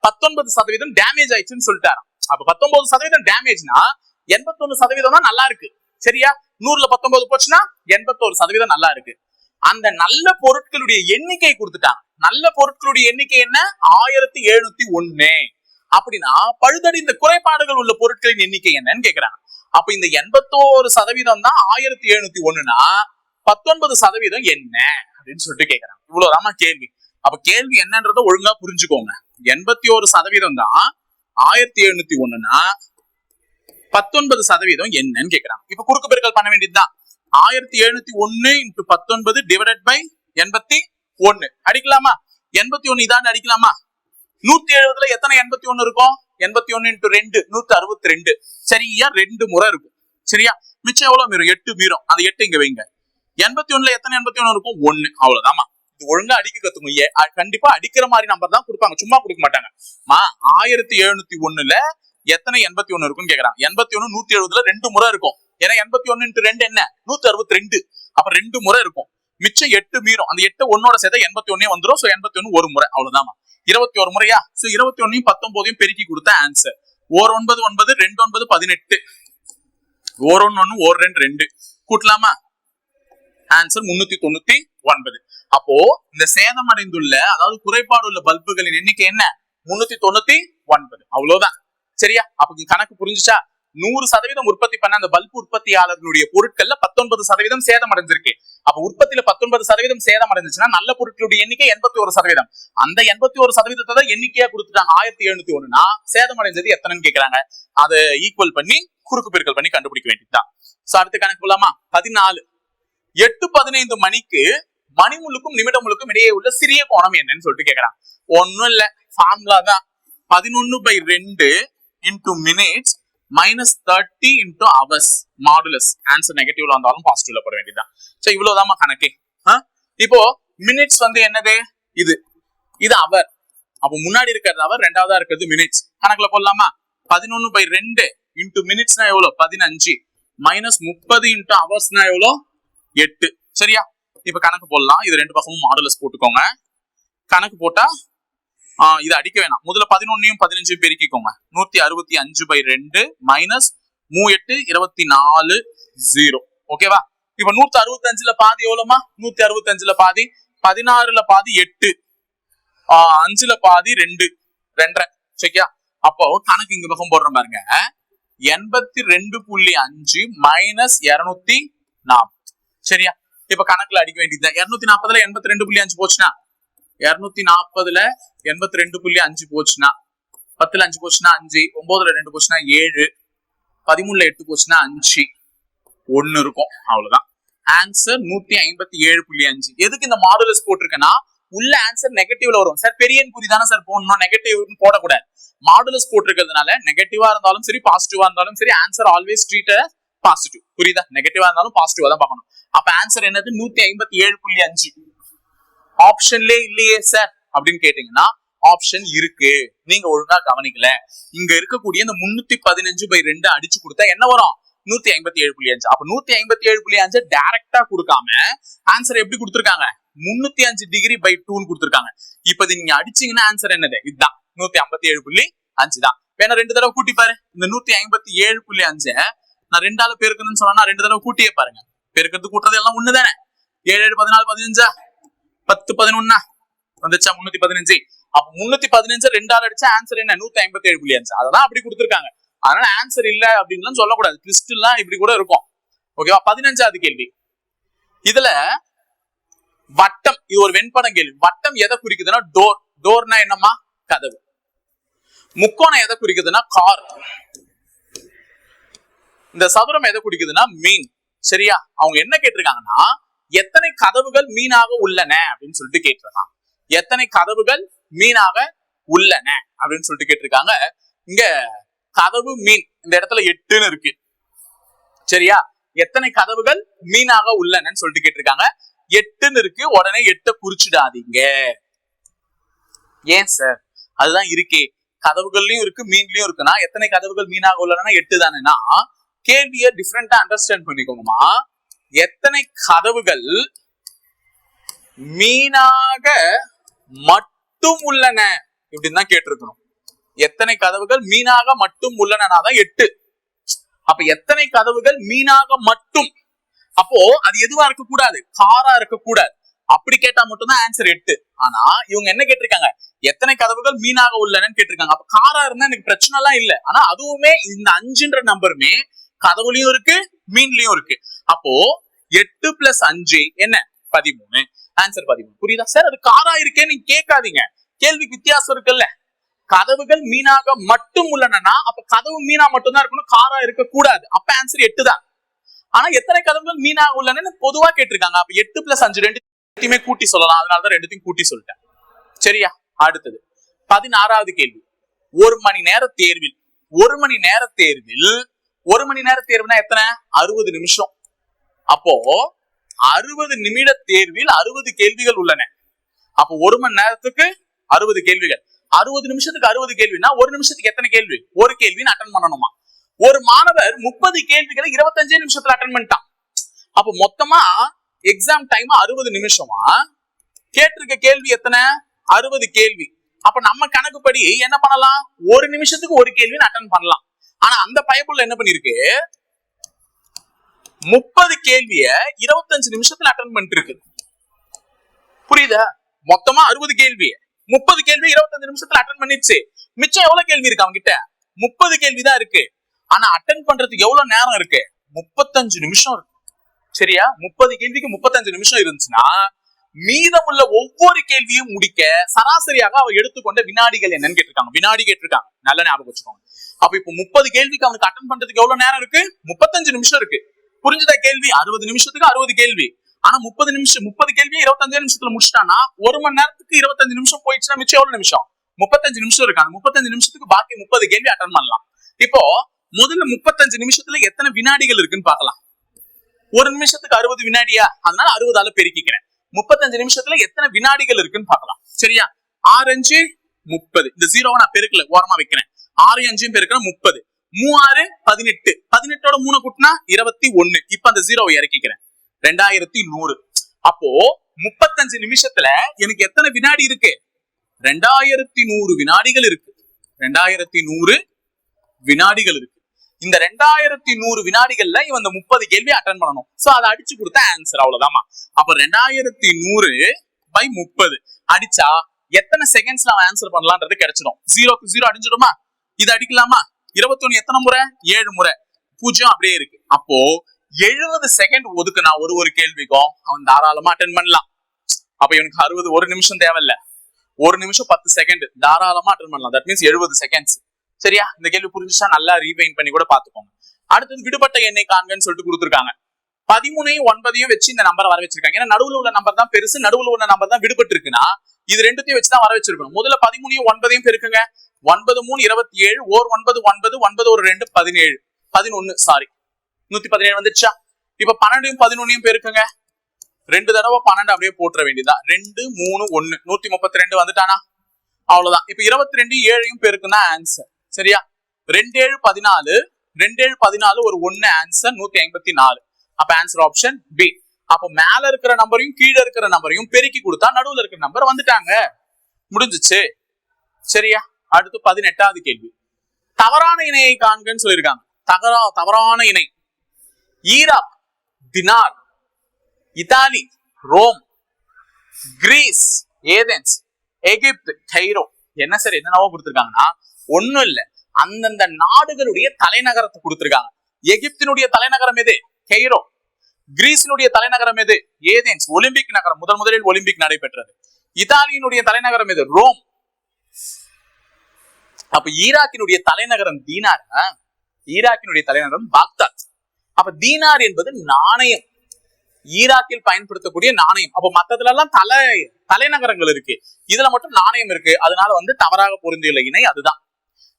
19% டேமேஜ் ஆயிடுச்சுன்னு சொல்லிட்டாராம். அப்ப 19% டேமேஜ்னா 81% தான் நல்லா இருக்கு. சரியா? 100ல 19 போச்சுன்னா 81% நல்லா இருக்கு. அந்த நல்ல பொருட்களுடைய எண்ணிக்கை கொடுத்துட்டாங்க. நல்ல பொருட்களுடைய எண்ணிக்கை என்ன? 1701. அப்படின்னா பழுதடைந்த குறைபாடுகள் உள்ள பொருட்களின் எண்ணிக்கை என்னன்னு கேக்குறாங்க. அப்ப இந்த 81% தான் 1701னா 19% என்ன அப்படின்னு சொல்லிட்டு கேக்குறாங்க. இவ்வளவுதான் கேள்வி. அப்ப கேள்வி என்னன்றத ஒழுங்கா புரிஞ்சுக்கோங்க. 81% தான் 1701னா 19% என்னன்னு கேக்குறாங்க. இப்ப குறுக்கு பெருக்கல் பண்ண வேண்டியதுதான். 1701 × 19 டிவைடட் பை 81 அடிக்கலாமா? 81 இதான் அடிக்கலாமா? 170ல எத்தனை 81 இருக்கும்? 81 × 2 162. சரியா? 2 முறை இருக்கும். சரியா? மிச்சம் எவ்வளவு மீறும்? 8 மீறும். அந்த 8 இங்க வைங்க. 81ல எத்தனை 81 இருக்கும்? 1. அவ்வளவுதாமா. இது ஒழுங்கா அடிக்க கத்துக்கணும். கண்டிப்பா அடிக்கிற மாதிரி நம்பர் தான் கொடுப்பாங்க, சும்மா கொடுக்க மாட்டாங்க. 1701ல எத்தனை 81 இருக்குன்னு கேக்குறாங்க. 81 170ல 2 முறை இருக்கும். ஏன்னா 81 × 2 என்ன? 162. அப்ப 2 முறை இருக்கும். மிச்சம் 8 மீறும். அந்த 8 ஒன்னோட சேர்த்தா 81 வந்துரும். சோ 81 ஒரு முறை, அவ்வளவுதான். 21 முறையா? சோ 21 19 பெருக்கி கொடுத்த ஆன்சர். 1 9 9 2 9 18. 1 1 1 2 2 கூட்டலாமா? ஆன்சர் 399. அப்போ இந்த சேதமடைந்துள்ள, அதாவது குறைபாடு உள்ள பல்புகளின் எண்ணிக்கை என்ன? 399. அவ்வளவுதான். சரியா? அப்ப கணக்கு புரிஞ்சுச்சா? 100% உற்பத்தி பண்ண அந்த பல்பு உற்பத்தியாளர்களுடைய பொருட்கள்ல 19% சேதம் அடைஞ்சிருக்கு. அப்ப உற்பத்தியில 19% சேதம் அடைஞ்சிச்சுன்னா நல்ல பொருட்களுடைய எண்ணிக்கை 81%. அந்த 81% எண்ணிக்கையா கொடுத்துட்டாங்க 1701. சேதம் அடைஞ்சது எத்தனைன்னு கேக்குறாங்க. அதை ஈக்குவல் பண்ணி குறுக்கு பெருக்கல் பண்ணி கண்டுபிடிக்க வேண்டியதுதான். சோ அடுத்த கணக்கு போலாமா? 14. 8:15 மணிக்கு மணிமுள்ளுக்கும் நிமிடமுள்ளுக்கும் இடையே உள்ள சிறிய கோணம் என்னன்னு சொல்லிட்டு கேக்குறாங்க. ஒண்ணும் இல்ல, ஃபார்முலா தான். 11/2 into minutes minus 30 into hours modulus. Answer நெகட்டிவ்ல வந்தாலும் பாசிட்டிவ்ல போட வேண்டியதுதான். சோ இவ்வளவுதாமா கணக்கு. இப்போ மினிட்ஸ் என்னது? இது அவர். அப்ப முன்னாடி இருக்கிறது அவர், ரெண்டாவதா இருக்கிறது மினிட்ஸ். கணக்குல போடலாமா? 11/2 into மினிட்ஸ்னா எவ்வளவு? 15 மைனஸ் 30 into ஹவர்ஸ்னா எவ்வளவு? 8. சரியா? இப்ப கணக்கு போடலாம். இது ரெண்டு பக்கமும் மாடுலஸ் போட்டுக்கோங்க. கணக்கு போட்டா இது அடிக்க வேணாம். முதல்ல 11 15 பெருக்கிக்கோங்க. 165/2 மைனஸ் 38 24 0. ஓகேவா? இப்ப 165ல பாதி எவ்வளவுமா? 165ல பாதி 16ல பாதி 8, 5ல பாதி 2 2.5. சரியா? அப்போ கணக்கு இங்க பக்கம் போடுற பாருங்க. 82.5 மைனஸ் 240. சரியா? இப்ப கணக்குல அடிக்க வேண்டியதுதான். 240ல 82.5 போச்சுன்னா, 240ல 82.5 போச்சுன்னா, 10ல 5 போச்சுன்னா 5, 9ல 2 போச்சுன்னா 7, 13ல 8 போச்சுன்னா 5, 1 இருக்கும். அவ்வளவுதான். ஆன்சர் 157.5. எதுக்கு இந்த மாடுலஸ் போட்டிருக்கேன்னா, உள்ள ஆன்சர் நெகட்டிவ்ல வரும். சார் பெரிய குறி தானே சார் போடணும், நெகட்டிவ் போடக்கூடாது. மாடுலஸ் போட்டிருக்கிறதுனால நெகட்டிவா இருந்தாலும் சரி பாசிட்டிவா இருந்தாலும் சரி ஆன்சர் ஆல்வேஸ் ட்ரீட் பாசிட்டிவ். புரியுதா? நெகட்டிவா இருந்தாலும் பாசிட்டிவா தான் பார்க்கணும். அப்ப ஆன்சர் என்னது? 157.5. ஆப்ஷன்லே இல்லையே சார் அப்படின்னு கேட்டீங்கன்னா, ஆப்ஷன் இருக்கு, நீங்க ஒழுங்கா கவனிக்கல. இங்க இருக்கக்கூடிய இந்த 315/2 அடிச்சு கொடுத்தா என்ன வரும்? 157.5. அப்ப 157.5 டைரக்டா கொடுக்காம ஆன்சர் எப்படி கொடுத்திருக்காங்க? 305 டிகிரி பை 2 கொடுத்திருக்காங்க. இப்ப நீங்க அடிச்சீங்கன்னா ஆன்சர் என்னது? இதுதான் 157.5 தான். வேணா 2 தடவை கூட்டி பாரு. இந்த 157.5 நான் 2ஆல பெருக்கணும்னு சொன்னா 2 தடவை கூட்டியே பாருங்க. பெருக்கிறது கூட்டுறது எல்லாம் ஒண்ணுதானே. 7 7 14 15 10 11 வந்துச்சா? 315. அப்ப 315 2ஆல அடிச்சா ஆன்சர் என்ன? 157.5. அததான் அப்படி கொடுத்திருக்காங்க. அதனால ஆன்சர் இல்ல அப்படின்னு சொல்லக்கூடாது. ட்விஸ்ட் எல்லாம் இப்படி கூட இருக்கும். ஓகேவா? 15வது கேள்வி. இதுல வட்டம், இது ஒரு வெண்படம் கேள்வி. வட்டம் எதை குறிக்குதுன்னா டோர். டோர்னா என்னமா? கதவு. முக்கோணம் எதை குறிக்குதுன்னா கார். இந்த சதுரம் எதை குறிக்குதுன்னா மீன். சரியா? அவங்க என்ன கேட்டிருக்காங்கன்னா, எத்தனை கதவுகள் மீனாக உள்ளன அப்படின்னு சொல்லிட்டு கேட்டிருக்காங்க. எத்தனை கதவுகள் மீனாக உள்ளன அப்படின்னு சொல்லிட்டு கேட்டிருக்காங்க. இங்க கதவு மீன் இந்த இடத்துல 8ன்னு இருக்கு. சரியா? எத்தனை கதவுகள் மீனாக உள்ளனன்னு சொல்லிட்டு கேட்டிருக்காங்க. 8ன்னு இருக்கு. உடனே 8 குறிச்சிடாதீங்க. ஏன் சார்? அதுதான் இருக்கே. கதவுகள்லயும் இருக்கு மீன்லயும் இருக்குன்னா எத்தனை கதவுகள் மீனாக உள்ளன? 8 தானேனா கேள்வியை டிஃபரெண்டா அண்டர்ஸ்டாண்ட் பண்ணிக்கோங்கம்மா. எத்தனை கதவுகள் மீனாக மட்டும் உள்ளன இப்படின்னு தான் கேட்டிருக்கணும். எத்தனை கதவுகள் மீனாக மட்டும் உள்ளனதான் 8. அப்ப எத்தனை கதவுகள் மீனாக மட்டும், அப்போ அது எதுவா இருக்க கூடாது? காரா இருக்க கூடாது. அப்படி கேட்டா மட்டும்தான் ஆன்சர் 8. ஆனா இவங்க என்ன கேட்டிருக்காங்க? எத்தனை கதவுகள் மீனாக உள்ளனன்னு கேட்டிருக்காங்க. அப்ப காரா இருந்தா எனக்கு பிரச்சனை எல்லாம் இல்ல. ஆனா அதுவுமே இந்த 5ன்ற நம்பருமே கதவுலயும் இருக்கு மீன்லயும் இருக்கு. அப்போ 8 + 5 என்ன? 13. ஆன்சர் 13. புரியுதா சார்? அது காரா இருக்கே நீங்க கேட்காதீங்க. கேள்விக்கு வித்தியாசம் இருக்குல்ல. கதவுகள் மீனாக மட்டும் உள்ளனா அப்ப கதவு மீனா மட்டும் தான் இருக்கணும், காரா இருக்க கூடாது. அப்ப ஆன்சர் 8 தான். ஆனா எத்தனை கதவுகள் மீனாக உள்ளனன்னு பொதுவா கேட்டிருக்காங்க. அப்ப 8 + 5 ரெண்டுத்தையுமே கூட்டி சொல்லலாம். அதனாலதான் ரெண்டுத்தையும் கூட்டி சொல்லிட்டேன். சரியா? அடுத்தது 16வது கேள்வி. 1 மணி நேர தேர்வில் 1 மணி நேர தேர்வில் 1 மணி நேர தேர்வுனா எத்தனை? 60 நிமிஷம். அப்போ 60 நிமிட தேர்வில் 60 கேள்விகள் உள்ளன. அப்போ 1 மணி நேரத்துக்கு 60 கேள்விகள். 60 நிமிஷத்துக்கு 60 கேள்வினா 1 நிமிஷத்துக்கு எத்தனை கேள்வி? ஒரு கேள்வின்னு அட்டன் பண்ணணுமா? ஒரு மாணவர் 30 கேள்விகளை 25 நிமிஷத்துல அட்டன் பண்ணிட்டான். அப்போ மொத்தமா எக்ஸாம் டைம் 60 நிமிஷமா, கேட்டிருக்க கேள்வி எத்தனை 60 கேள்வி. அப்ப நம்ம கணக்குப்படி என்ன பண்ணலாம், ஒரு நிமிஷத்துக்கு ஒரு கேள்வி அட்டன் பண்ணலாம். ஆனா அந்த பைபிள்ல என்ன பண்ணிருக்கு, 30 கேள்விய 25 நிமிஷத்துல அட்டன் பண்ணிட்டு இருக்கு. புரியுதா? மொத்தமா 60 கேள்வி, 30 கேள்வி 25 நிமிஷத்துல அட்டன் பண்ணிடுச்சு. மிச்சம் எவ்வளவு கேள்வி இருக்கு அவங்க கிட்ட? 30 கேள்வி தான் இருக்கு. ஆனா அட்டன் பண்றதுக்கு எவ்வளவு நேரம் இருக்கு? 35 நிமிஷம் இருக்கு. சரியா? 30 கேள்விக்கு 35 நிமிஷம் இருந்துச்சுன்னா மீதமுள்ள ஒவ்வொரு கேள்வியும் முடிக்க சராசரியாக அவ எடுத்துக்கொண்ட வினாடிகள் என்னன்னு கேட்டிருக்காங்க. வினாடி கேட்டிருக்காங்க, நல்ல ஞாபகம் வச்சுக்கோங்க. அப்ப இப்ப 30 கேள்விக்கு அவனுக்கு அட்டன் பண்றதுக்கு எவ்வளவு நேரம் இருக்கு? 35 நிமிஷம் இருக்கு. புரிஞ்சுதா? கேள்வி 60 நிமிஷத்துக்கு 60 கேள்வி. ஆனா 30 நிமிஷம் 30 கேள்வி 25 நிமிஷத்துல முடிச்சிட்டானா, ஒரு மணி நேரத்துக்கு 25 நிமிஷம் போயிடுச்சுன்னா மிச்சம் எவ்வளவு நிமிஷம்? 35 நிமிஷம் இருக்காங்க. 35 நிமிஷத்துக்கு பாக்கி 30 கேள்வி அட்டன் பண்ணலாம். இப்போ முதல்ல 35 நிமிஷத்துல எத்தனை வினாடிகள் இருக்குன்னு பாக்கலாம். ஒரு நிமிஷத்துக்கு 60 வினாடியா, அதனால 60ஆல பெருக்கிக்கிறேன். 35 நிமிஷத்துல எத்தனை வினாடிகள் இருக்குன்னு பாக்கலாம். சரியா? 6 5 30. இந்த ஜீரோவை நான் பெருக்கல, ஓரமா வைக்கிறேன். 6 5 பெருக்கிறேன் 30. 3 6 18. 18ஓட 3 கூட்டினா 21. இப்ப அந்த ஜீரோவை இறக்கிக்கிறேன். 2100. அப்போ 35 நிமிஷத்துல எனக்கு எத்தனை வினாடி இருக்கு? 2100 வினாடிகள் இருக்கு. 2100 வினாடிகள் இருக்கு. இந்த 2100 வினாடிகள்ல இவன் இந்த 30 கேள்வி அட்டன் பண்ணணும். சோ அதை அடிச்சு கொடுத்த ஆன்சர் அவ்வளவுதாமா. அப்ப 2100/30 அடிச்சா எத்தனை செகண்ட்ஸ்ல அவன் ஆன்சர் பண்ணலாம்ன்றது கிடைச்சிடும். 0க்கு 0 அடிஞ்சிடுமா? இது அடிக்கலாமா? 21 எத்தனை முறை? 7 முறை. 0 அப்படியே இருக்கு. அப்போ 70 செகண்ட் ஒதுக்குனா ஒரு கேள்விக்கும் அவன் தாராளமா அட்டன் பண்ணலாம். அப்ப இவனுக்கு 60 ஒரு நிமிஷம் தேவையில்ல, ஒரு நிமிஷம் 10 செகண்ட் தாராளமா அட்டன் பண்ணலாம். That means 70 seconds. சரியா? இந்த கேள்வி புரிஞ்சுச்சா நல்லா ரீவைண்ட் பண்ணி கூட பாத்துக்கோங்க. அடுத்தது விடுபட்ட எண்ணெய் காண்கன்னு சொல்லிட்டு கொடுத்துருக்காங்க. 13ஐயும் 9ஐயும் வச்சு இந்த நம்பரை வர வச்சிருக்காங்க. ஏன்னா நடுவுல உள்ள நம்பர் தான் பெருசு, நடுவுல உள்ள நம்பர் தான் விடுபட்டு இருக்குன்னா இது ரெண்டுத்தையும் வச்சுதான் வர வச்சிருக்கணும். முதல்ல 13ஐயும் 9ஐயும் பெருக்குங்க. 9 3 27, 1 9 9, 9 1 2 17, 11 சாரி 117 வந்துச்சா? இப்ப 12ஐயும் 11ஐயும் பெருக்குங்க. 2 தடவை 12 அப்படியே போட்டுற வேண்டியதான். 2 3 1 132 வந்துட்டானா? அவ்வளவுதான். இப்ப 22 7ஐயும் பெருக்குன்னா ஆன்சர். சரியா? 2 7 14, 2 7 14 ஒரு 1 ஆன்சர் 154. அப்ப ஆன்சர் ஆப்ஷன் பி. அப்ப மேல இருக்கிற நம்பரையும் கீழே இருக்கிற நம்பரையும் பெருக்கி கொடுத்தா நடுவுல இருக்கிற நம்பர் வந்துட்டாங்க. முடிஞ்சிச்சு. சரியா? அடுத்து 18வது கேள்வி. தவறான இணையை காண்கன்னு சொல்லியிருக்காங்க. தவறான இணை. Iraq, dinar, Italy, Rome, Greece, Athens, Egypt, Cairo. என்ன சார் என்னென்னவோ கொடுத்திருக்காங்கன்னா ஒண்ணும் இல்ல, அந்தந்த நாடுகளுடைய தலைநகரத்தை கொடுத்திருக்காங்க. எகிப்தினுடைய தலைநகரம் எது? கெய்ரோ. கிரீஸினுடைய தலைநகரம் எது? ஏதென்ஸ், ஒலிம்பிக் நகரம், முதலில் ஒலிம்பிக் நடைபெற்றது. இத்தாலியினுடைய தலைநகரம் எது? ரோம். அப்ப ஈராக்கினுடைய தலைநகரம் தீனார், ஈராக்கினுடைய தலைநகரம் பாக்தாத். அப்ப தீனார் என்பது நாணயம், ஈராக்கில் பயன்படுத்தக்கூடிய நாணயம். அப்ப மத்ததுல எல்லாம் தலைநகரங்கள் இருக்கு, இதுல மட்டும் நாணயம் இருக்கு. அதனால தவறாக பொருந்தியுள்ள இணை அதுதான்.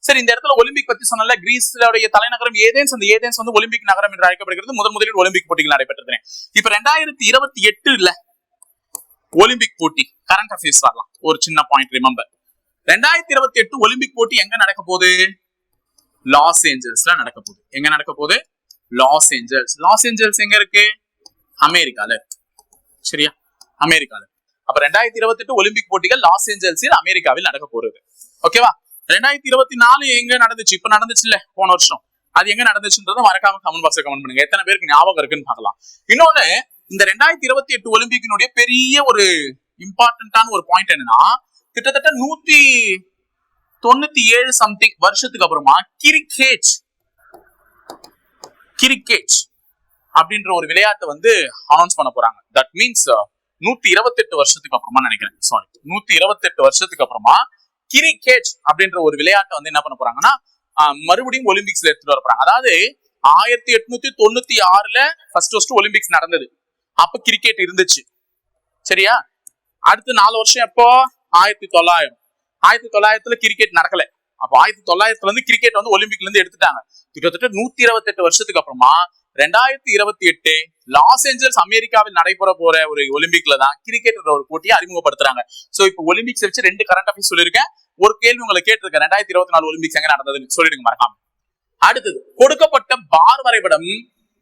சரி, இந்த இடத்துல ஒலிம்பிக் பத்தி சொன்னல, கிரீஸுடைய தலைநகரம் ஏதென்ஸ். அந்த ஏதென்ஸ் ஒலிம்பிக் நகரம் என்று அழைக்கப்படுகிறது. முதலில் ஒலிம்பிக் போட்டிகள் நடைபெற்றது. இப்ப 2028 ஒலிம்பிக் போட்டி, கரண்ட் அஃபேர்ஸ் வரலாம். ஒரு சின்ன பாயிண்ட் ரிமெம்பர், 2028 ஒலிம்பிக் போட்டி எங்க நடக்க போகுது? லாஸ் ஏஞ்சல்ஸ்ல நடக்க போகுது. எங்க நடக்க போகுது? Los Angeles. லாஸ் ஏஞ்சல்ஸ் எங்க இருக்கு? அமெரிக்கால. சரியா? அமெரிக்கால. அப்ப 2028 ஒலிம்பிக் போட்டிகள் லாஸ் ஏஞ்சல்ஸில் அமெரிக்காவில் நடக்க போறது. ஓகேவா? 2024 எங்க நடந்துச்சு? இப்ப நடந்துச்சு இல்ல, போன வருஷம். அது எங்க நடந்துச்சுன்றத மறக்காம கமெண்ட் பாக்ஸ்ல கமெண்ட் பண்ணுங்க. எத்தனை பேருக்கு ஞாபகம் இருக்குன்னு பார்க்கலாம். இன்னொன்னு, இந்த 2028 ஒலிம்பிக்கினுடைய பெரிய ஒரு இம்பார்ட்டன்டான ஒரு பாயிண்ட் என்னன்னா, கிட்டத்தட்ட 197 சம்திங் வருஷத்துக்கு அப்புறமா கிரிக்கெட் அப்படின்ற ஒரு விளையாட்டை அனௌன்ஸ் பண்ண போறாங்க. தட் மீன்ஸ் 128 வருஷத்துக்கு அப்புறமா நினைக்கிறேன். சாரி, 128 வருஷத்துக்கு அப்புறமா கிரிக்கெட் அப்படின்ற ஒரு விளையாட்டை என்ன பண்ண போறாங்கன்னா மறுபடியும் ஒலிம்பிக்ஸ்ல எடுத்துட்டு வர போறாங்க. அதாவது 1896 ஃபர்ஸ்ட் ஒலிம்பிக்ஸ் நடந்தது. அப்ப கிரிக்கெட் இருந்துச்சு. சரியா? அடுத்து 4 வருஷம் எப்போ? 1900 கிரிக்கெட் நடக்கல. அப்ப 1900 கிரிக்கெட் ஒலிம்பிக்ல இருந்து எடுத்துட்டாங்க. கிட்டத்தட்ட 128 வருஷத்துக்கு அப்புறமா 2028 லாஸ் ஏஞ்சல்ஸ் அமெரிக்காவில் நடைபெற போற ஒரு ஒலிம்பிக்ல தான் கிரிக்கெட் ஒரு போட்டியை அறிமுகப்படுத்துறாங்க. சோ இப்ப ஒலிம்பிக்ஸ் வச்சு 2 கரண்ட் அஃபேர்ஸ் சொல்லியிருக்கேன். ஒரு கேள்வி உங்களை கேட்டிருக்கேன், 2024 ஒலிம்பிக்ஸ் எங்க நடந்ததுன்னு சொல்லிடுங்க மறக்காம. அடுத்தது, கொடுக்கப்பட்ட பார் வரைபடம்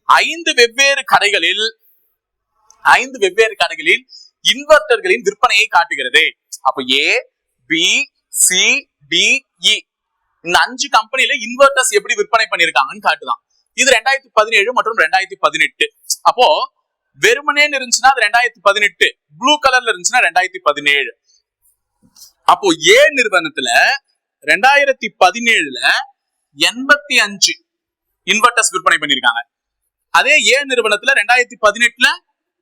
5 வெவ்வேறு கரைகளில் 5 வெவ்வேறு கடைகளில் இன்வெர்டர்களின் விற்பனையை காட்டுகிறது. அப்ப ஏ, பி, சி, டி, இ இந்த 5 கம்பெனில இன்வெர்டர்ஸ் எப்படி விற்பனை பண்ணிருக்காங்கன்னு காட்டுதான். இது 2017 மற்றும் 2018. அப்போ வெறுமனேன்னு இருந்துச்சுன்னா அது 2018, ப்ளூ கலர்ல இருந்துச்சுன்னா 2017. அப்போ ஏ நிறுவனத்துல 2017ல 85 இன்வெர்டர்ஸ் விற்பனை பண்ணிருக்காங்க. அதே ஏ நிறுவனத்துல 2018ல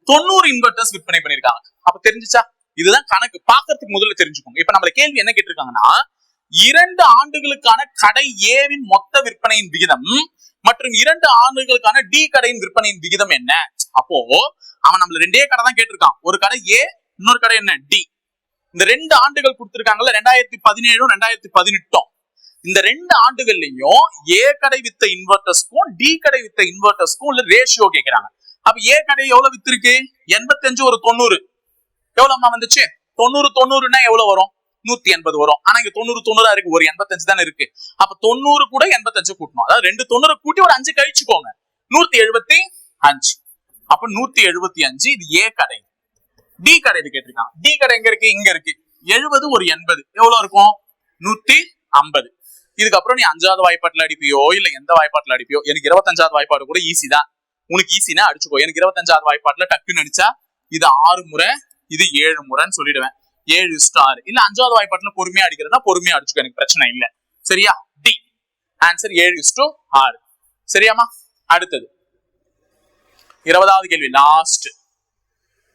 90 இன்வெர்டர்ஸ் விற்பனை பண்ணிருக்காங்க. அப்ப தெரிஞ்சுச்சா? இதுதான் கணக்கு. பாக்கிறதுக்கு முதல்ல தெரிஞ்சுக்கோங்க. இப்ப நம்மள கேள்வி என்ன கேட்டிருக்காங்கன்னா, 2 ஆண்டுகளுக்கான கடை ஏவின் மொத்த விற்பனையின் விகிதம் மற்றும் 2 ஆண்டுகளுக்கான டி கடையின் விற்பனையின் விகிதம் என்ன? அப்போ அவன் நம்மள 2 கடை தான் கேட்டிருக்கான். ஒரு கடை ஏ, இன்னொரு கடை என்ன டி. இந்த 2 ஆண்டுகள் கொடுத்திருக்காங்கல்ல, 2017 2018. இந்த 2 ஆண்டுகள்லயும் ஏ கடை வித்த இன்வெர்டர்ஸ்க்கும் டி கடை வித்த இன்வெர்டர்ஸ்க்கும் உள்ள ரேஷியோ கேக்குறாங்க. அப்ப ஏ கடை எவ்வளவு வித்திருக்கு? 85 ஒரு 90 எவ்வளவுமா வந்துச்சு? 90 எவ்வளவு வரும்? 180 வரும். ஆனா இங்க 90 இருக்கு, ஒரு 85 தானே இருக்கு. அப்ப 90 கூட 85 கூட்டணும். அதாவது 2 90 கூட்டி ஒரு 5 கழிச்சுக்கோங்க, 175. அப்ப 175 இது ஏ கடை. டி கடை கேட்டிருக்காங்க. டி கடை எங்க இருக்கு? இங்க இருக்கு. 70 ஒரு 80 எவ்வளவு இருக்கும்? 150. இதுக்கப்புறம் நீ 5வது வாய்ப்பாட்டுல அடிப்பியோ இல்ல எந்த வாய்ப்பாட்டுல அடிப்பியோ, எனக்கு 25வது வாய்ப்பாடு கூட ஈஸி தான். உனக்கு ஈஸினா அடிச்சுக்கோ. எனக்கு 25வது வாய்ப்பாட்டுல டக்குன்னு அடிச்சா இது 6 முறை, இது 7 முறைன்னு சொல்லிடுவேன். 7:6. இல்ல 5வது வாய்ப்பாட்டுல பொறுமையா அடிக்கிறதுனா பொறுமையா அடிச்சுக்கோ, எனக்கு பிரச்சனை இல்ல. சரியா? D answer 7:6. சரியாமா? அடுத்தது 20வது கேள்வி, லாஸ்ட்.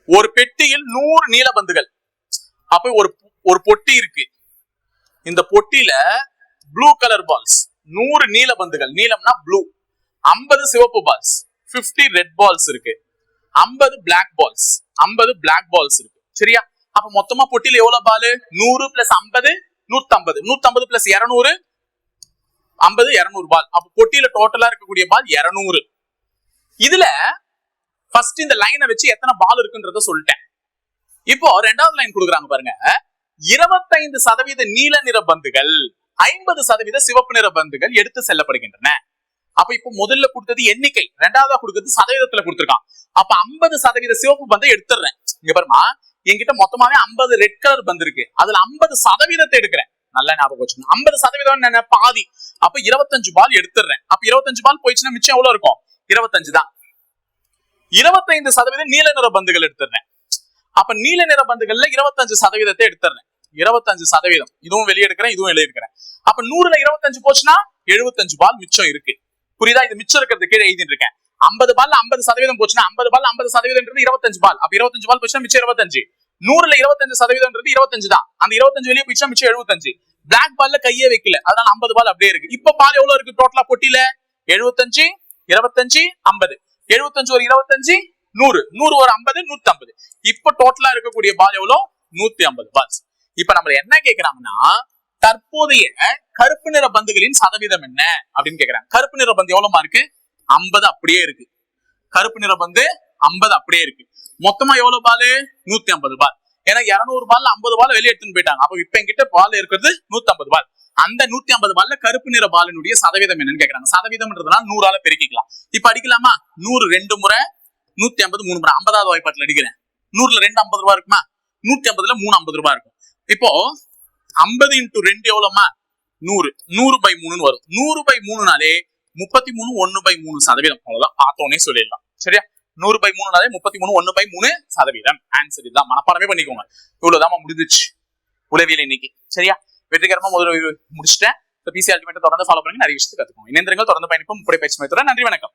ஒரு பெட்டியில் 100 நீலபந்துகள். அப்ப ஒரு பொட்டி இருக்கு. இந்த பொட்டியில ப்ளூ கலர் பால்ஸ் 100 நீலபந்துகள், நீலம்னா ப்ளூ, 50 சிவப்பு பால்ஸ், 50 ரெட் பால்ஸ் இருக்கு, 50 பிளாக் பால்ஸ், 50 பிளாக் பால்ஸ் இருக்கு. சரியா? அப்ப மொத்தமா பொட்டியில எவ்வளவு பால்? 100 பிளஸ் 50 150, 150 பிளஸ் 200 50, 200 பால். அப்ப பொட்டியில டோட்டலா இருக்கக்கூடிய பால் 200. இதுல ஃபர்ஸ்ட் இந்த லைனை வச்சு எத்தனை பால் இருக்குன்றத சொல்லிட்டேன். இப்போ 2வது லைன் கொடுக்குறாங்க பாருங்க. 25% நீல நிற பந்துகள், 50% சிவப்பு நிற பந்துகள் எடுத்து செல்லப்படுகின்றன. அப்ப இப்ப முதல்ல கொடுத்தது எண்ணிக்கை, 2வதா கொடுத்தது சதவீதத்துல கொடுத்திருக்கான். அப்ப 50% சிவப்பு பந்தை எடுத்துறேன். இங்க பாருமா, என்கிட்ட மொத்தமாவே 50 ரெட் கலர் பந்து இருக்கு. அதுல 50% எடுக்கிறேன். நல்லா ஞாபகம் வச்சுக்கணும். 50% என்ன? பாதி. அப்ப 25 பால் எடுத்துறேன். அப்ப 25 பால் போயிடுச்சுன்னா மிச்சம் எவ்வளவு இருக்கும்? 25 தான். 25% நீல நிற பந்துகள் எடுத்துறேன். அப்ப நீல நிற பந்துகள்ல 25% எடுத்துறேன். 25%. இதுவும் வெளியே எடுக்கிறேன், இதுவும் வெளியே எடுக்கிறேன். அப்ப 100ல 25 போச்சுன்னா 75 பால் மிச்சம் இருக்கு. புரியுதா? இது மிச்சம் இருக்கிறது கீழே எழுதிட்டு இருக்கேன். 50 பால்ல 50% போச்சுன்னா 50 பால் 50% 25 பால். அப்ப 25 பால் போச்சுன்னா மிச்சம் 25. 100ல 25% 25 தான். அந்த 25 வெளியே போயிடுச்சா மிச்சம் 75. பிளாக் பால்ல கையே வைக்கல, அதனால 50 பால் அப்படியே இருக்கு. இப்ப பால் எவ்வளவு இருக்கு டோட்டலா பொட்டியில? 75 25 50. 75 ஒரு 25 100, 100 ஒரு 50 150. இப்ப டோட்டலா இருக்கக்கூடிய பால் எவ்வளவு? 150 பால்ஸ். இப்ப நம்ம என்ன கேக்குறாங்கன்னா, தற்போதைய கருப்பு நிற பந்துகளின் சதவீதம் என்ன அப்படின்னு கேக்குறாங்க. கருப்பு நிற பந்து எவ்வளவுமா இருக்கு? 50 அப்படியே இருக்கு. கருப்பு நிற பந்து 50 அப்படியே இருக்கு. மொத்தமா எவ்வளவு பால்? 150 பால். ஏன்னா 200 பால்ல 50 பால் வெளியே எடுத்துன்னு போயிட்டாங்க. அப்ப இப்ப என்கிட்ட பால் இருக்கிறது 150 பால். அந்த 150 பால்ல கருப்பு நிற பாலினுடைய சதவீதம் என்னன்னு கேக்குறாங்க. சதவீதம்ன்றதுனால 100ஆல பெருக்கிக்கலாம். இப்ப அடிக்கலாமா? 100 2 முறை, 150 3 முறை. 50வது வாய்ப்பாட்டுல அடிக்கிறேன். 100ல 2 50 ரூபாய் இருக்குமா? 150ல 3 50 ரூபாய் இருக்கும். இப்போ 50 × 2 எவ்வளவுமா? 100. 100/3 வரும். 100/3னாலே 33 1/3%. அவ்வளவுதான், பார்த்தோன்னே சொல்லிடலாம். சரியா? 100/3னாலே 33 1/3%. ஆன்சர் இதுதான். மனப்பாடமே பண்ணிக்கோங்க. இவ்வளவுதான் முடிஞ்சிச்சு உளவியல் இன்னைக்கு. சரியா? வெற்றிகரமா முதல்ல முடிச்சிட்டேன். பிசி அல்டிமேட் தொடர்ந்து ஃபாலோ பண்ணி நிறைய விஷயத்தை கத்துக்கோங்க. இணைந்திருங்கள், தொடர்ந்து பயணிப்போம். முப்படை பயிற்சி மையத்தோட. நன்றி, வணக்கம்.